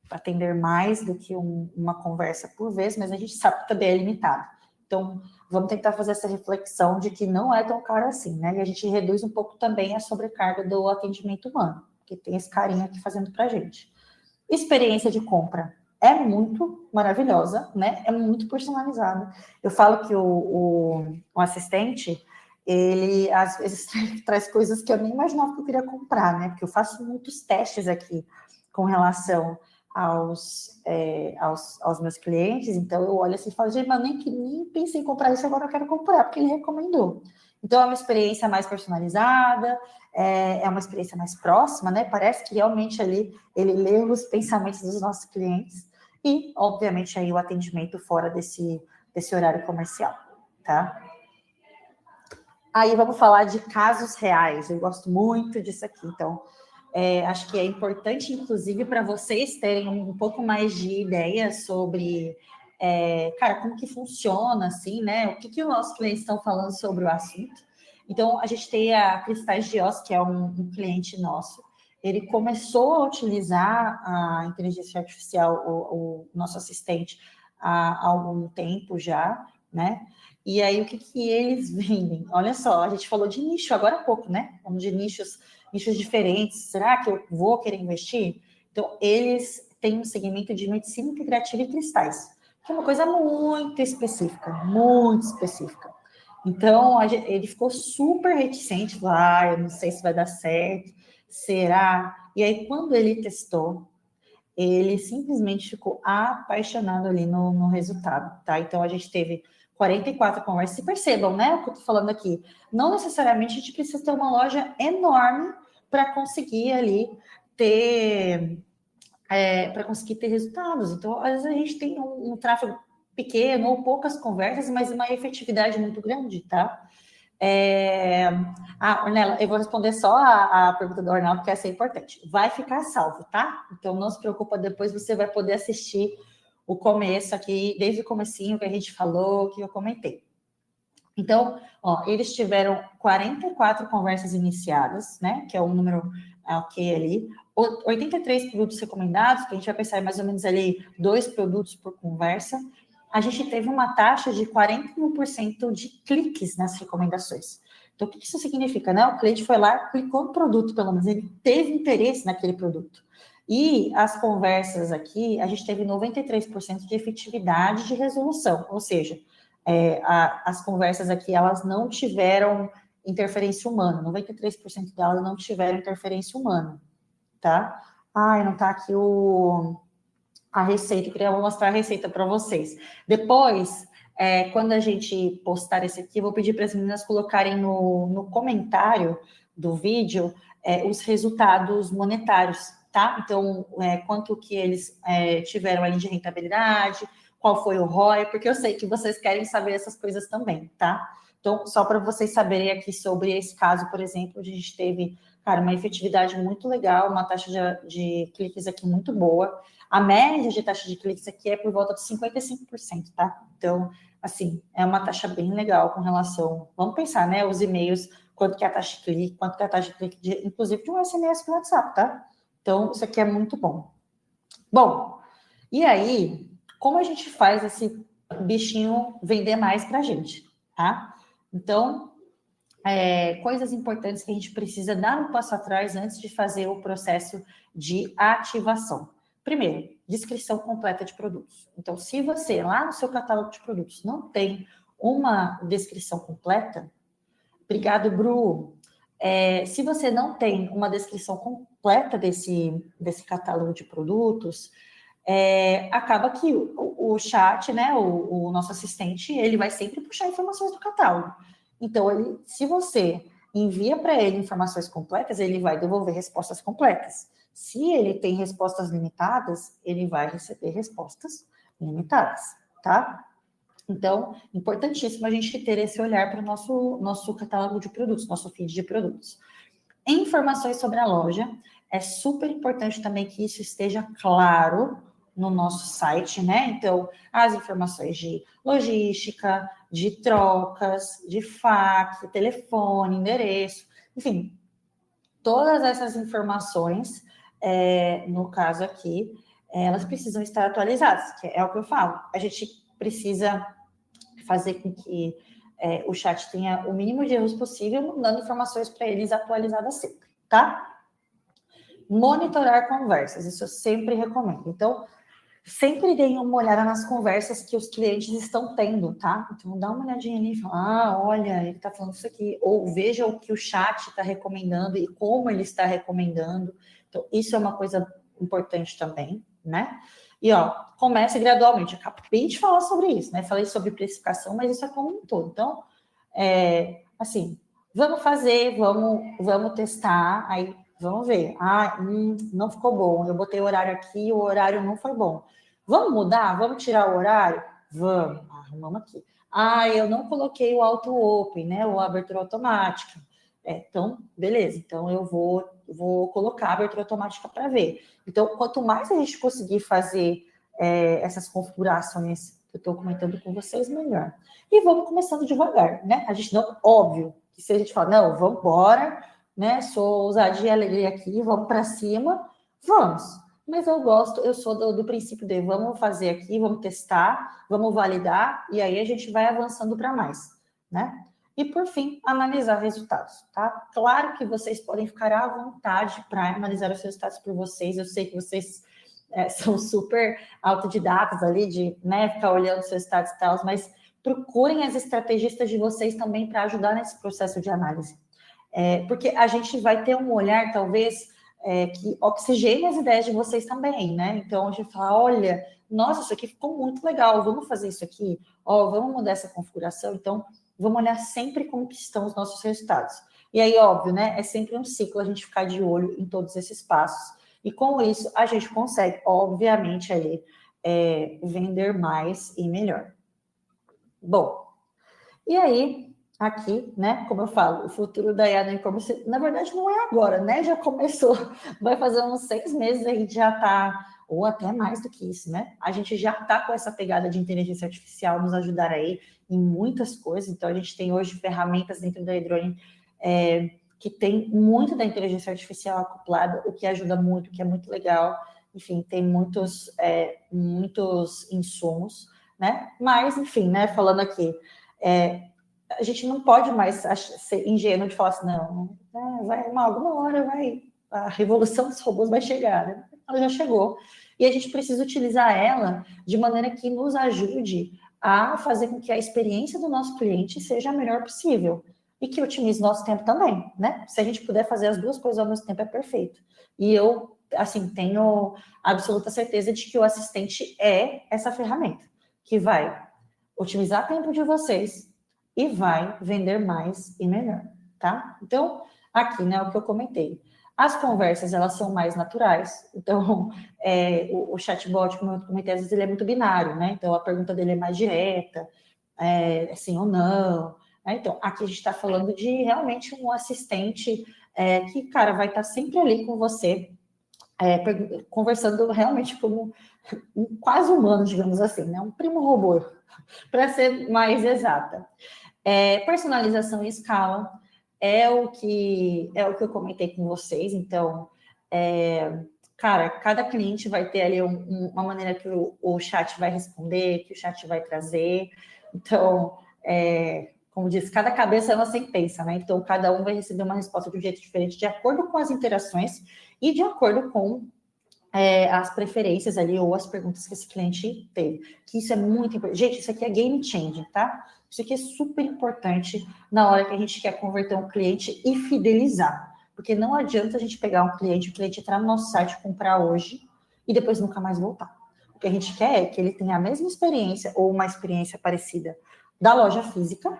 atender mais do que uma conversa por vez, mas a gente sabe que também é limitado. Então, vamos tentar fazer essa reflexão de que não é tão caro assim, né? E a gente reduz um pouco também a sobrecarga do atendimento humano, que tem esse carinha aqui fazendo para a gente. Experiência de compra é muito maravilhosa, né? É muito personalizada. Eu falo que o assistente, ele às vezes traz coisas que eu nem imaginava que eu queria comprar, né? Porque eu faço muitos testes aqui com relação aos meus clientes, então eu olho assim e falo, gente, mas nem pensei em comprar isso, agora eu quero comprar, porque ele recomendou. Então, é uma experiência mais personalizada, é uma experiência mais próxima, né? Parece que realmente ali ele lê os pensamentos dos nossos clientes e, obviamente, aí o atendimento fora desse horário comercial, tá? Aí vamos falar de casos reais, eu gosto muito disso aqui, então acho que é importante, inclusive, para vocês terem um pouco mais de ideia sobre, cara, como que funciona, assim, né? O que os nossos clientes estão falando sobre o assunto. Então, a gente tem a Cristais Dios, que é um cliente nosso. Ele começou a utilizar a inteligência artificial, o nosso assistente, há algum tempo já, né? E aí, o que eles vendem? Olha só, a gente falou de nicho agora há pouco, né? Falando de nichos diferentes. Será que eu vou querer investir? Então, eles têm um segmento de medicina integrativa e cristais, que é uma coisa muito específica, muito específica. Então, ele ficou super reticente, lá, eu não sei se vai dar certo, será? E aí, quando ele testou, ele simplesmente ficou apaixonado ali no resultado, tá? Então, a gente teve 44 conversas. E percebam, né, o que eu tô falando aqui. Não necessariamente a gente precisa ter uma loja enorme para conseguir ali ter... para conseguir ter resultados. Então, às vezes a gente tem um tráfego pequeno ou poucas conversas, mas uma efetividade muito grande, tá? Ornella, eu vou responder só a pergunta do Ornella, porque essa é importante. Vai ficar salvo, tá? Então, não se preocupa, depois você vai poder assistir o começo aqui, desde o comecinho que a gente falou, que eu comentei. Então, ó, eles tiveram 44 conversas iniciadas, né? Que é o número ok ali. 83 produtos recomendados, que a gente vai pensar mais ou menos ali 2 produtos por conversa. A gente teve uma taxa de 41% de cliques nas recomendações. Então, o que isso significa, né? O cliente foi lá, clicou no produto, pelo menos, ele teve interesse naquele produto. E as conversas aqui, a gente teve 93% de efetividade de resolução, ou seja, as conversas aqui, elas não tiveram interferência humana, 93% delas não tiveram interferência humana, tá? Não tá aqui a receita, eu queria mostrar a receita para vocês. Depois, quando a gente postar esse aqui, eu vou pedir para as meninas colocarem no comentário do vídeo os resultados monetários, tá? Então, quanto que eles tiveram ali de rentabilidade, qual foi o ROI, porque eu sei que vocês querem saber essas coisas também, tá? Então, só para vocês saberem aqui sobre esse caso, por exemplo, a gente teve, cara, uma efetividade muito legal, uma taxa de cliques aqui muito boa. A média de taxa de cliques aqui é por volta de 55%, tá? Então, assim, é uma taxa bem legal com relação... Vamos pensar, né? Os e-mails, quanto que é a taxa de clique, quanto que é a taxa de clique, inclusive de um SMS do WhatsApp, tá? Então, isso aqui é muito bom. Bom, e aí, como a gente faz esse bichinho vender mais pra gente, tá? Então, coisas importantes que a gente precisa dar um passo atrás antes de fazer o processo de ativação. Primeiro, descrição completa de produtos. Então, se você, lá no seu catálogo de produtos, não tem uma descrição completa, obrigado, Bru. Se você não tem uma descrição completa desse catálogo de produtos, acaba que o chat, né, o nosso assistente, ele vai sempre puxar informações do catálogo. Então, se você envia para ele informações completas, ele vai devolver respostas completas. Se ele tem respostas limitadas, ele vai receber respostas limitadas, tá? Então, importantíssimo a gente ter esse olhar para o nosso catálogo de produtos, nosso feed de produtos. Informações sobre a loja, é super importante também que isso esteja claro no nosso site, né? Então, as informações de logística, de trocas, de fax, telefone, endereço, enfim, todas essas informações, no caso aqui, elas precisam estar atualizadas, que é o que eu falo. A gente precisa fazer com que o chat tenha o mínimo de erros possível, dando informações para eles atualizadas sempre, tá? Monitorar conversas, isso eu sempre recomendo. Então, sempre deem uma olhada nas conversas que os clientes estão tendo, tá? Então, dá uma olhadinha ali e fala, olha, ele está falando isso aqui. Ou veja o que o chat está recomendando e como ele está recomendando. Então, isso é uma coisa importante também, né? E, ó, comece gradualmente. Eu acabei de falar sobre isso, né? Falei sobre precificação, mas isso é como um todo. Então, assim, vamos fazer, vamos testar, aí vamos ver. Ah, não ficou bom. Eu botei o horário aqui, o horário não foi bom. Vamos mudar? Vamos tirar o horário? Vamos, arrumamos aqui. Ah, eu não coloquei o auto-open, né? Ou a abertura automática. Então, beleza. Então, eu vou colocar a abertura automática para ver. Então, quanto mais a gente conseguir fazer essas configurações que eu estou comentando com vocês, melhor. E vamos começando devagar, né? A gente não, óbvio, que se a gente fala, não, vamos embora, né? Sou ousadia e alegria aqui, vamos para cima, vamos. Mas eu sou do princípio de vamos fazer aqui, vamos testar, vamos validar, e aí a gente vai avançando para mais, né? E, por fim, analisar resultados, tá? Claro que vocês podem ficar à vontade para analisar os resultados por vocês. Eu sei que vocês são super autodidatas ali de, né, ficar olhando os resultados e tal, mas procurem as estrategistas de vocês também para ajudar nesse processo de análise. Porque a gente vai ter um olhar, talvez, que oxigene as ideias de vocês também, né? Então, a gente fala, olha, nossa, isso aqui ficou muito legal, vamos fazer isso aqui, vamos mudar essa configuração, então vamos olhar sempre como que estão os nossos resultados. E aí, óbvio, né? É sempre um ciclo a gente ficar de olho em todos esses passos. E com isso, a gente consegue, obviamente, aí, vender mais e melhor. Bom, e aí, aqui, né? Como eu falo, o futuro da IA no e-commerce, na verdade, não é agora, né? Já começou, vai fazer uns 6 meses, a gente já está, ou até mais do que isso, né? A gente já está com essa pegada de inteligência artificial nos ajudar aí em muitas coisas. Então, a gente tem hoje ferramentas dentro da Edrone que tem muito da inteligência artificial acoplada, o que ajuda muito, o que é muito legal. Enfim, tem muitos insumos, né? Mas, enfim, né? Falando aqui, a gente não pode mais ser ingênuo de falar assim, não, alguma hora a revolução dos robôs vai chegar, né? Ela já chegou. E a gente precisa utilizar ela de maneira que nos ajude a fazer com que a experiência do nosso cliente seja a melhor possível e que otimize nosso tempo também, né? Se a gente puder fazer as duas coisas ao mesmo tempo, é perfeito. E eu, assim, tenho absoluta certeza de que o assistente é essa ferramenta que vai otimizar o tempo de vocês e vai vender mais e melhor, tá? Então, aqui, né, o que eu comentei. As conversas, elas são mais naturais. Então, o chatbot, como eu comentei, às vezes ele é muito binário, né? Então, a pergunta dele é mais direta, sim ou não. Então, aqui a gente está falando de realmente um assistente que, cara, vai estar sempre ali com você, conversando realmente como um quase humano, digamos assim, né? Um primo robô, para ser mais exata. Personalização em escala é o que eu comentei com vocês. Então, cara, cada cliente vai ter ali uma maneira que o chat vai responder, que o chat vai trazer. Então, como diz, cada cabeça é uma sentença, né? Então, cada um vai receber uma resposta de um jeito diferente, de acordo com as interações e de acordo com as preferências ali ou as perguntas que esse cliente teve. Que isso é muito importante. Gente, isso aqui é game changing, tá? Isso aqui é super importante na hora que a gente quer converter um cliente e fidelizar. Porque não adianta a gente pegar o cliente entrar no nosso site, comprar hoje e depois nunca mais voltar. O que a gente quer é que ele tenha a mesma experiência ou uma experiência parecida da loja física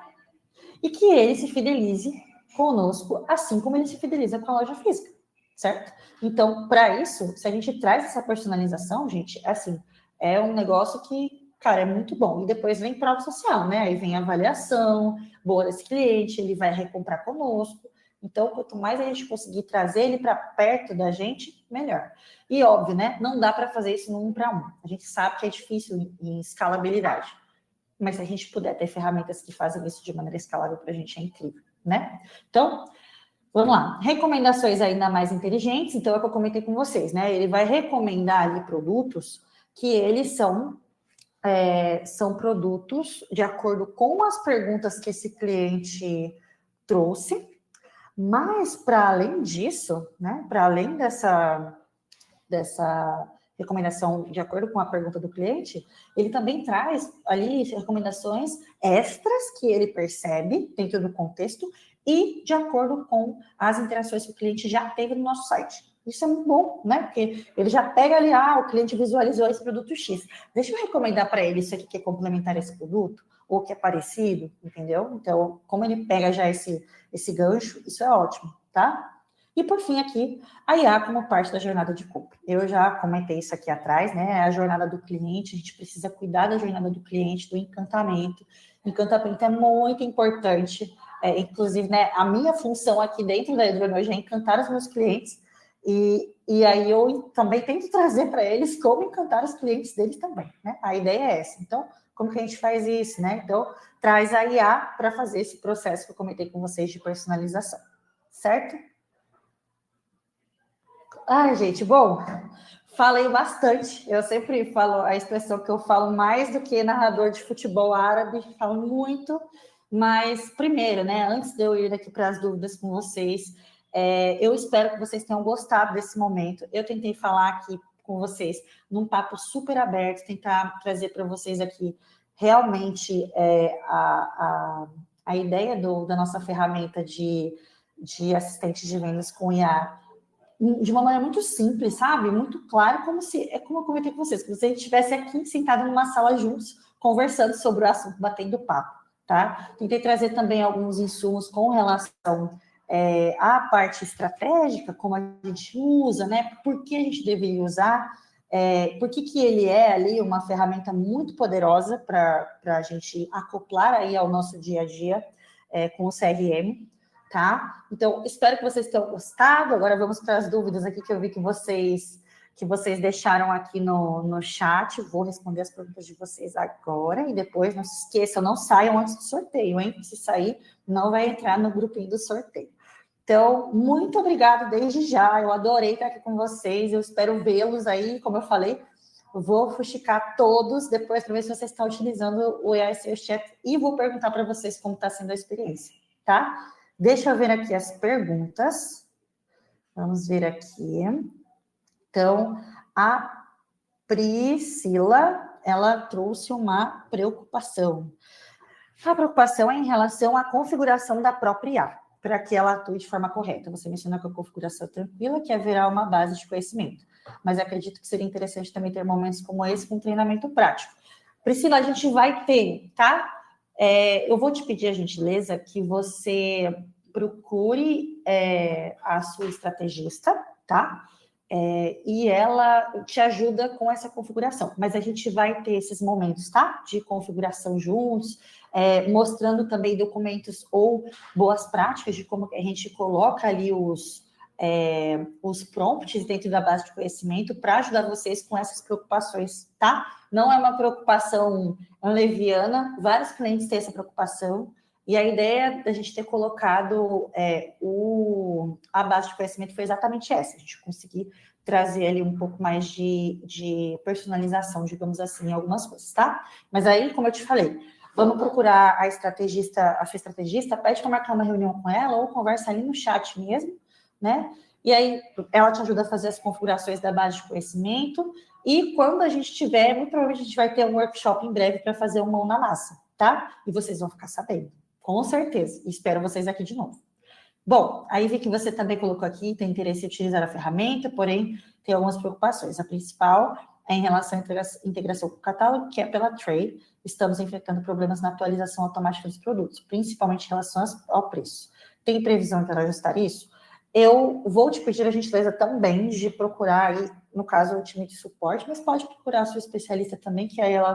e que ele se fidelize conosco, assim como ele se fideliza com a loja física, certo? Então, para isso, se a gente traz essa personalização, gente, assim, é um negócio que, cara, é muito bom. E depois vem prova social, né? Aí vem a avaliação, boa desse cliente, ele vai recomprar conosco. Então, quanto mais a gente conseguir trazer ele para perto da gente, melhor. E óbvio, né? Não dá para fazer isso no 1 para 1. A gente sabe que é difícil em escalabilidade. Mas se a gente puder ter ferramentas que fazem isso de maneira escalável para a gente, é incrível, né? Então, vamos lá. Recomendações ainda mais inteligentes. Então, é o que eu comentei com vocês, né? Ele vai recomendar ali produtos que eles são produtos de acordo com as perguntas que esse cliente trouxe. Mas, para além disso, né? Para além dessa recomendação de acordo com a pergunta do cliente, ele também traz ali recomendações extras que ele percebe dentro do contexto e de acordo com as interações que o cliente já teve no nosso site. Isso é muito bom, né? Porque ele já pega ali, o cliente visualizou esse produto X. Deixa eu recomendar para ele isso aqui que é complementar esse produto, ou que é parecido, entendeu? Então, como ele pega já esse gancho, isso é ótimo, tá? E por fim aqui, a IA como parte da jornada de compra. Eu já comentei isso aqui atrás, né? A jornada do cliente, a gente precisa cuidar da jornada do cliente, do encantamento. Encantamento é muito importante. Inclusive, né, a minha função aqui dentro da Edron hoje é encantar os meus clientes. E aí eu também tento trazer para eles como encantar os clientes deles também, né? A ideia é essa. Então, como que a gente faz isso, né? Então, traz a IA para fazer esse processo que eu comentei com vocês de personalização, certo? Ai, gente, bom, falei bastante. Eu sempre falo a expressão que eu falo mais do que narrador de futebol árabe, falo muito. Mas, primeiro, né, antes de eu ir aqui para as dúvidas com vocês, eu espero que vocês tenham gostado desse momento. Eu tentei falar aqui com vocês num papo super aberto, tentar trazer para vocês aqui realmente a ideia da nossa ferramenta de assistente de vendas com IA de uma maneira muito simples, sabe? Muito claro, como eu comentei com vocês, que você estivesse aqui sentado numa sala juntos, conversando sobre o assunto, batendo papo, tá? Tentei trazer também alguns insumos com relação à parte estratégica, como a gente usa, né? Por que a gente deveria usar, por que ele é ali uma ferramenta muito poderosa para a gente acoplar aí ao nosso dia a dia com o CRM, tá? Então, espero que vocês tenham gostado. Agora vamos para as dúvidas aqui que eu vi que vocês deixaram aqui no chat. Vou responder as perguntas de vocês agora e depois não se esqueçam, não saiam antes do sorteio, hein? Se sair, não vai entrar no grupinho do sorteio. Então, muito obrigado desde já. Eu adorei estar aqui com vocês. Eu espero vê-los aí, como eu falei. Vou fuxicar todos depois para ver se vocês estão utilizando o AI Sales Chat e vou perguntar para vocês como está sendo a experiência, tá? Deixa eu ver aqui as perguntas. Vamos ver aqui. Então, a Priscila, ela trouxe uma preocupação. A preocupação é em relação à configuração da própria IA, para que ela atue de forma correta. Você mencionou que a configuração é tranquila, que haverá uma base de conhecimento. Mas acredito que seria interessante também ter momentos como esse com treinamento prático. Priscila, a gente vai ter, tá? Eu vou te pedir a gentileza que você procure a sua estrategista, tá? E ela te ajuda com essa configuração. Mas a gente vai ter esses momentos, tá? De configuração juntos, mostrando também documentos ou boas práticas de como a gente coloca ali os prompts dentro da base de conhecimento para ajudar vocês com essas preocupações, tá? Não é uma preocupação leviana, vários clientes têm essa preocupação, e a ideia da gente ter colocado a base de conhecimento foi exatamente essa, a gente conseguir trazer ali um pouco mais de personalização, digamos assim, em algumas coisas, tá? Mas aí, como eu te falei, vamos procurar a sua estrategista, pede para marcar uma reunião com ela ou conversa ali no chat mesmo, né? E aí ela te ajuda a fazer as configurações da base de conhecimento e quando a gente tiver, muito provavelmente a gente vai ter um workshop em breve para fazer um mão na massa, tá? E vocês vão ficar sabendo, com certeza. E espero vocês aqui de novo. Bom, aí vi que você também colocou aqui, tem interesse em utilizar a ferramenta, porém tem algumas preocupações. A principal é em relação à integração com o catálogo, que é pela Tray. Estamos enfrentando problemas na atualização automática dos produtos, principalmente em relação ao preço. Tem previsão para ajustar isso? Eu vou te pedir a gentileza também de procurar aí, no caso, o time de suporte, mas pode procurar a sua especialista também, que aí ela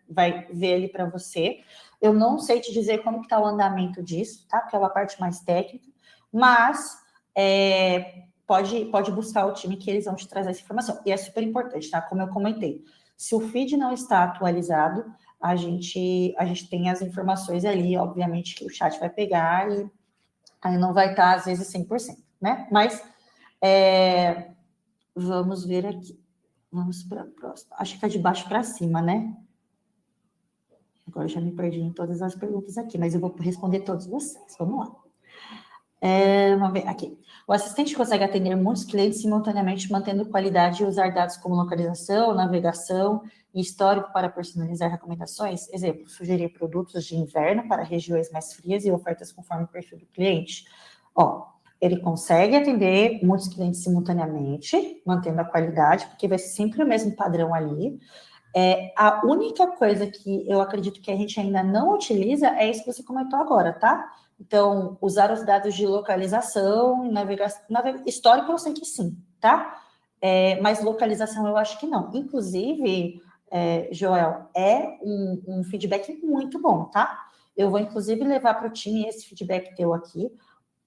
vai ver ali para você. Eu não sei te dizer como que está o andamento disso, tá? Porque é uma parte mais técnica, mas pode buscar o time que eles vão te trazer essa informação. E é super importante, tá? Como eu comentei, se o feed não está atualizado, a gente tem as informações ali, obviamente que o chat vai pegar e aí não vai estar, às vezes, 100%, né? Mas vamos ver aqui. Vamos para a próxima. Acho que está de baixo para cima, né? Agora já me perdi em todas as perguntas aqui, mas eu vou responder todos vocês. Vamos lá. Vamos ver aqui. O assistente consegue atender muitos clientes simultaneamente, mantendo qualidade e usar dados como localização, navegação e histórico para personalizar recomendações? Exemplo, sugerir produtos de inverno para regiões mais frias e ofertas conforme o perfil do cliente. Ele consegue atender muitos clientes simultaneamente, mantendo a qualidade, porque vai ser sempre o mesmo padrão ali. A única coisa que eu acredito que a gente ainda não utiliza é isso que você comentou agora, tá? Então, usar os dados de localização, navegação, histórico eu sei que sim, tá? Mas localização eu acho que não. Inclusive, Joel, é um feedback muito bom, tá? Eu vou, inclusive, levar para o time esse feedback teu aqui,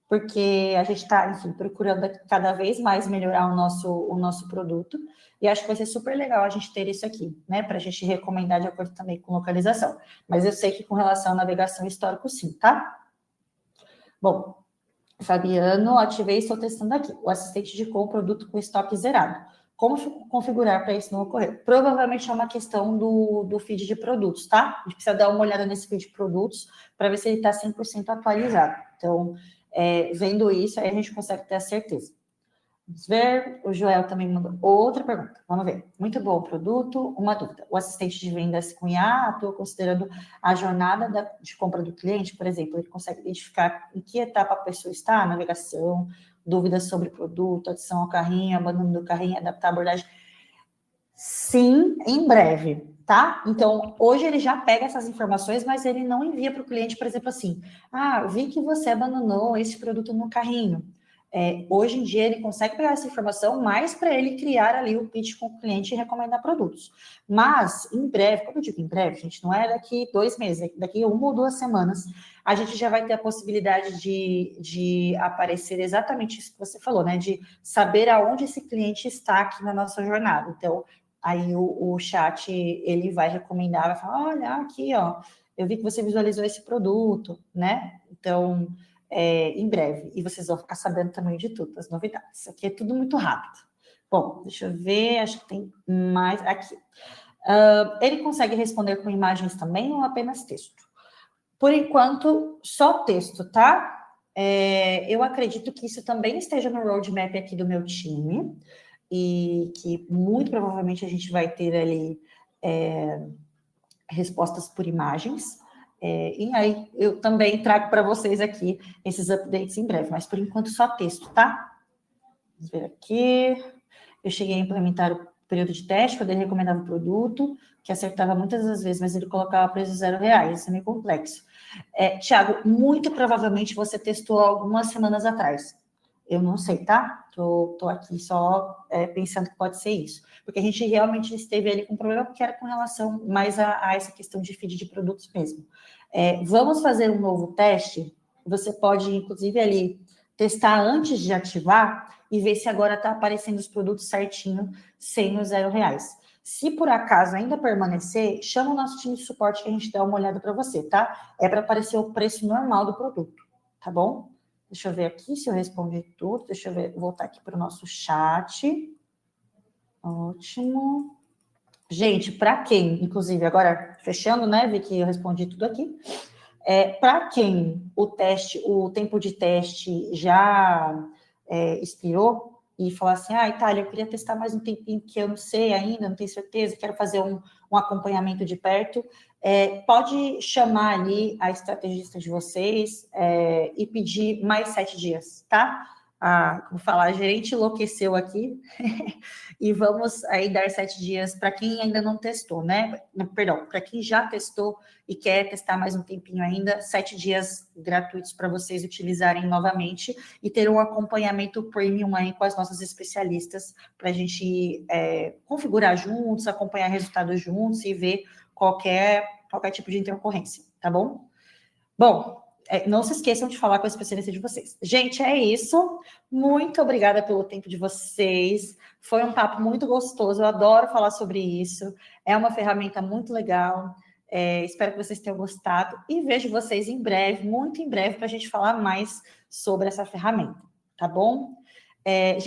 porque a gente está, enfim, procurando cada vez mais melhorar o nosso produto, e acho que vai ser super legal a gente ter isso aqui, né, para a gente recomendar de acordo também com localização. Mas eu sei que com relação à navegação histórico, sim, tá? Bom, Fabiano, ativei e estou testando aqui. O assistente indicou o produto com estoque zerado. Como configurar para isso não ocorrer? Provavelmente é uma questão do feed de produtos, tá? A gente precisa dar uma olhada nesse feed de produtos para ver se ele está 100% atualizado. Então, vendo isso, aí a gente consegue ter a certeza. Vamos ver. O Joel também mandou outra pergunta. Vamos ver. Muito bom o produto. Uma dúvida. O assistente de vendas com IA atua considerando a jornada de compra do cliente, por exemplo, ele consegue identificar em que etapa a pessoa está, navegação, dúvidas sobre o produto, adição ao carrinho, abandono do carrinho, adaptar a abordagem. Sim, em breve, tá? Então, hoje ele já pega essas informações, mas ele não envia para o cliente, por exemplo, assim: vi que você abandonou esse produto no carrinho. Hoje em dia ele consegue pegar essa informação mais para ele criar ali o pitch com o cliente e recomendar produtos. Mas, em breve, como eu digo em breve, gente, não é daqui 2 meses, daqui 1 ou 2 semanas, a gente já vai ter a possibilidade de aparecer exatamente isso que você falou, né? De saber aonde esse cliente está aqui na nossa jornada. Então, aí o chat, ele vai recomendar, vai falar: olha, aqui, ó, eu vi que você visualizou esse produto, né? Então, em breve. E vocês vão ficar sabendo também de tudo, as novidades. Isso aqui é tudo muito rápido. Bom, deixa eu ver, acho que tem mais aqui. Ele consegue responder com imagens também ou apenas texto? Por enquanto, só texto, tá? Eu acredito que isso também esteja no roadmap aqui do meu time, e que muito provavelmente a gente vai ter ali respostas por imagens. E aí eu também trago para vocês aqui esses updates em breve, mas por enquanto só texto, tá? Vamos ver aqui. Eu cheguei a implementar o período de teste, quando ele recomendava o produto, que acertava muitas das vezes, mas ele colocava preço R$0. Isso é meio complexo. Tiago, muito provavelmente você testou algumas semanas atrás. Eu não sei, tá? Tô aqui só pensando que pode ser isso. Porque a gente realmente esteve ali com problema, porque era com relação mais a essa questão de feed de produtos mesmo. Vamos fazer um novo teste. Você pode, inclusive, ali testar antes de ativar e ver se agora está aparecendo os produtos certinho, sem os R$0. Se por acaso ainda permanecer, chama o nosso time de suporte que a gente dá uma olhada para você, tá? É para aparecer o preço normal do produto, tá bom? Deixa eu ver aqui se eu respondi tudo. Deixa eu ver, voltar aqui para o nosso chat. Ótimo. Gente, para quem, inclusive, agora fechando, né? Vi que eu respondi tudo aqui. Para quem o tempo de teste já expirou e falar assim: Itália, eu queria testar mais um tempinho que eu não sei ainda, não tenho certeza, quero fazer um acompanhamento de perto, pode chamar ali a estrategista de vocês e pedir mais 7 dias, tá? Como falar, a gerente enlouqueceu aqui e vamos aí dar 7 dias para quem ainda não testou, né? Perdão, para quem já testou e quer testar mais um tempinho ainda, 7 dias gratuitos para vocês utilizarem novamente e ter um acompanhamento premium aí com as nossas especialistas para a gente configurar juntos, acompanhar resultados juntos e ver qualquer tipo de intercorrência, tá bom? Bom, não se esqueçam de falar com a especialista de vocês. Gente, é isso. Muito obrigada pelo tempo de vocês. Foi um papo muito gostoso. Eu adoro falar sobre isso. É uma ferramenta muito legal. Espero que vocês tenham gostado. E vejo vocês em breve, muito em breve, para a gente falar mais sobre essa ferramenta. Tá bom?